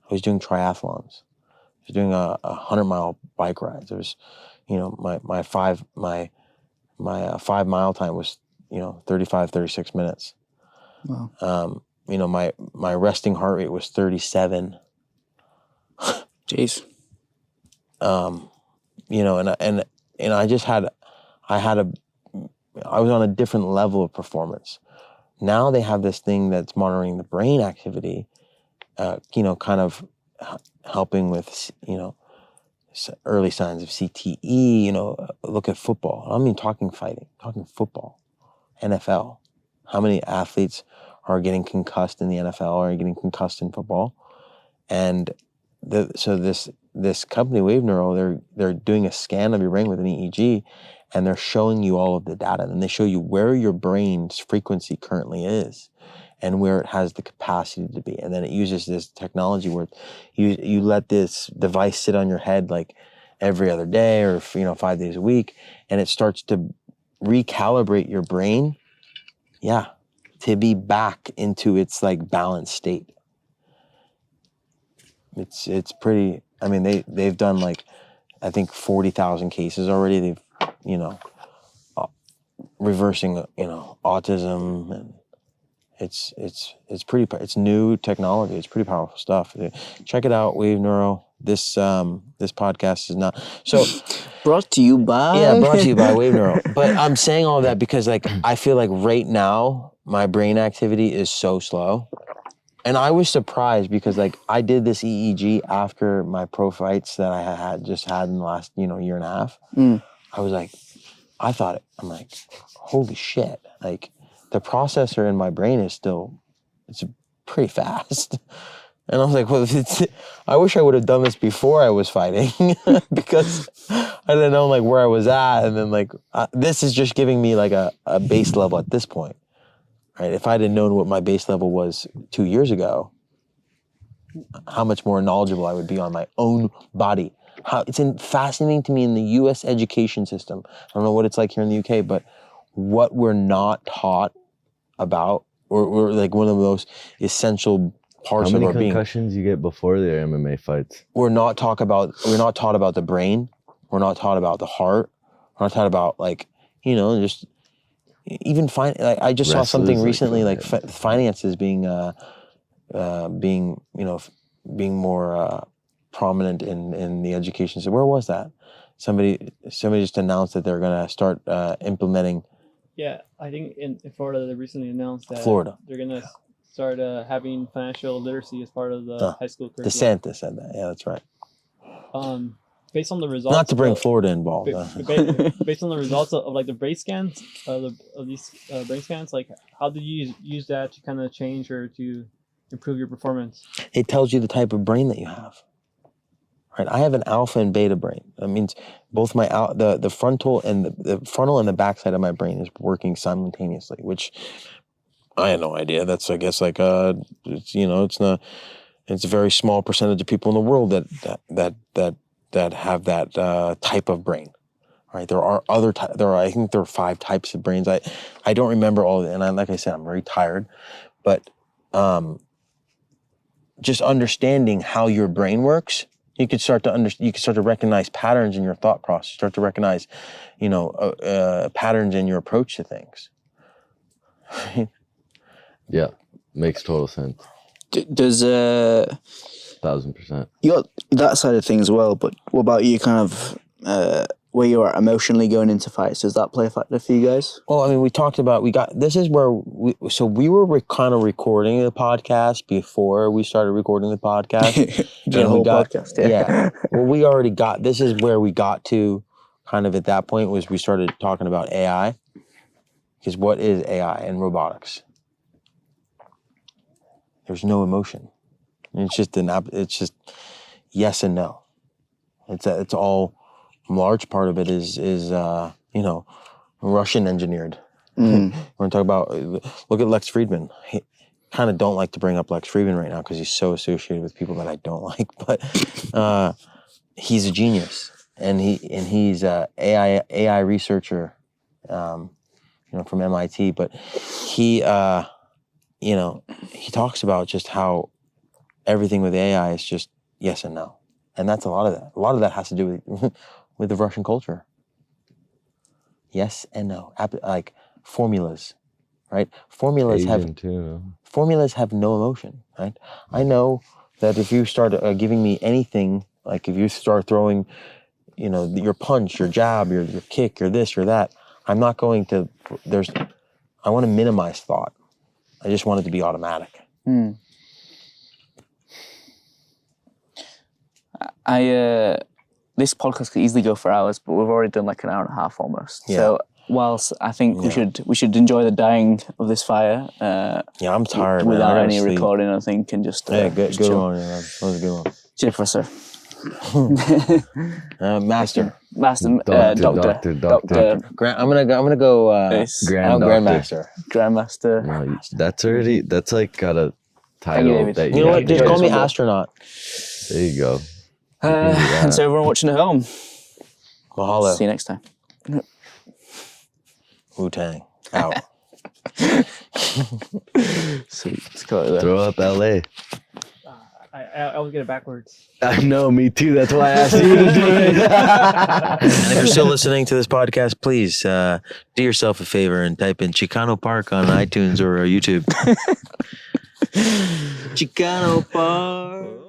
S2: I was doing triathlons. I was doing a 100-mile bike rides. It was, my 5 mile time was 35, 36 minutes.
S1: Wow.
S2: My resting heart rate was 37.
S1: Jeez.
S2: And I just had I was on a different level of performance. Now they have this thing that's monitoring the brain activity, kind of helping with, early signs of CTE, look at football. I mean, talking fighting, talking football, NFL. How many athletes are getting concussed in the NFL or are getting concussed in football? And so this company, Wave Neural, they're doing a scan of your brain with an EEG, and they're showing you all of the data, and they show you where your brain's frequency currently is and where it has the capacity to be. And then it uses this technology where you let this device sit on your head like every other day or 5 days a week, and it starts to recalibrate your brain, to be back into its like balanced state. It's pretty. I mean, they've done like, I think 40,000 cases already. They've reversing autism, and it's new technology. It's pretty powerful stuff. Check it out, Wave Neuro. This podcast is not so
S1: brought to you by
S2: Wave Neuro. But I'm saying all that because like I feel like right now my brain activity is so slow. And I was surprised because like I did this EEG after my pro fights that I had in the last, year and a half. I was like, I'm like, holy shit. Like the processor in my brain it's pretty fast. And I was like, well, I wish I would have done this before I was fighting because I didn't know like where I was at. And then like, this is just giving me like a base level at this point. Right? If I had known what my base level was 2 years ago, how much more knowledgeable I would be on my own body. It's fascinating to me in the U.S. education system. I don't know what it's like here in the UK, but what we're not taught about, or like one of the most essential parts of our being.
S3: How many concussions you get before the MMA fights?
S2: We're not taught about the brain. We're not taught about the heart. We're not taught about like, just even I just saw something recently like finances being more prominent in the education system. Where was that? Somebody just announced that they're gonna start implementing.
S4: Yeah, I think in Florida they recently announced that they're gonna start having financial literacy as part of the high school curriculum.
S2: DeSantis said that. Yeah, that's right.
S4: Based on the results,
S2: not to bring Florida involved.
S4: Based on the results of like the brain scans of these brain scans, like how did you use that to kind of change or to improve your performance?
S2: It tells you the type of brain that you have. Right, I have an alpha and beta brain. That means both my the frontal and the frontal and the backside of my brain is working simultaneously, which I had no idea. That's I guess like it's a very small percentage of people in the world that have that type of brain. Right, there are I think there are 5 types of brains. I don't remember all of it, and like I said, I'm very tired, but just understanding how your brain works. You could start to recognize patterns in your thought process. Start to recognize, patterns in your approach to things.
S3: Yeah, makes total sense.
S1: Does
S3: 1000%.
S1: you got that side of things as well? But what about you? Kind of where you are emotionally going into fights. Does that play a factor for you guys?
S2: Well, I mean, we talked about this is where we were kind of recording the podcast before we started recording the podcast.
S1: The whole podcast, yeah.
S2: Well, we already got, this is where we got to kind of at that point was we started talking about AI. Because what is AI and robotics? There's no emotion. It's just yes and no. It's all large part of it is Russian engineered. We're gonna talk about, look at Lex Friedman. Kind of don't like to bring up Lex Friedman right now because he's so associated with people that I don't like, but he's a genius, and he's a AI researcher, from MIT. But he he talks about just how everything with AI is just yes and no, and that's a lot of that. A lot of that has to do with the Russian culture. Yes and no, like formulas. Right? Formulas have no emotion, right? I know that if you start giving me anything, like if you start throwing, your punch, your jab, your kick, your this, your that, I'm not going to, I want to minimize thought. I just want it to be automatic.
S1: This podcast could easily go for hours, but we've already done like an hour and a half almost.
S2: Yeah.
S1: So whilst I think we should enjoy the dying of this fire.
S2: I'm tired
S1: without any
S2: sleep.
S1: Recording. I think, and just
S2: good
S1: just
S2: one.
S1: chill.
S2: Man. That was a good one.
S1: Cheers, Professor.
S2: Master.
S1: Doctor.
S2: I'm gonna go. Grandmaster.
S1: Grandmaster.
S3: No, that's like got a title
S1: David.
S3: that
S2: You know what? Just call me
S1: David.
S2: astronaut.
S3: There you go.
S1: And so everyone watching at home,
S2: Mahalo.
S1: see you next time.
S2: Wu-Tang. Out.
S1: Sweet. Let's go there.
S3: Throw up LA.
S4: I always get it backwards.
S3: I know, me too. That's why I asked you to do it.
S2: And if you're still listening to this podcast, please do yourself a favor and type in Chicano Park on iTunes or YouTube. Chicano Park.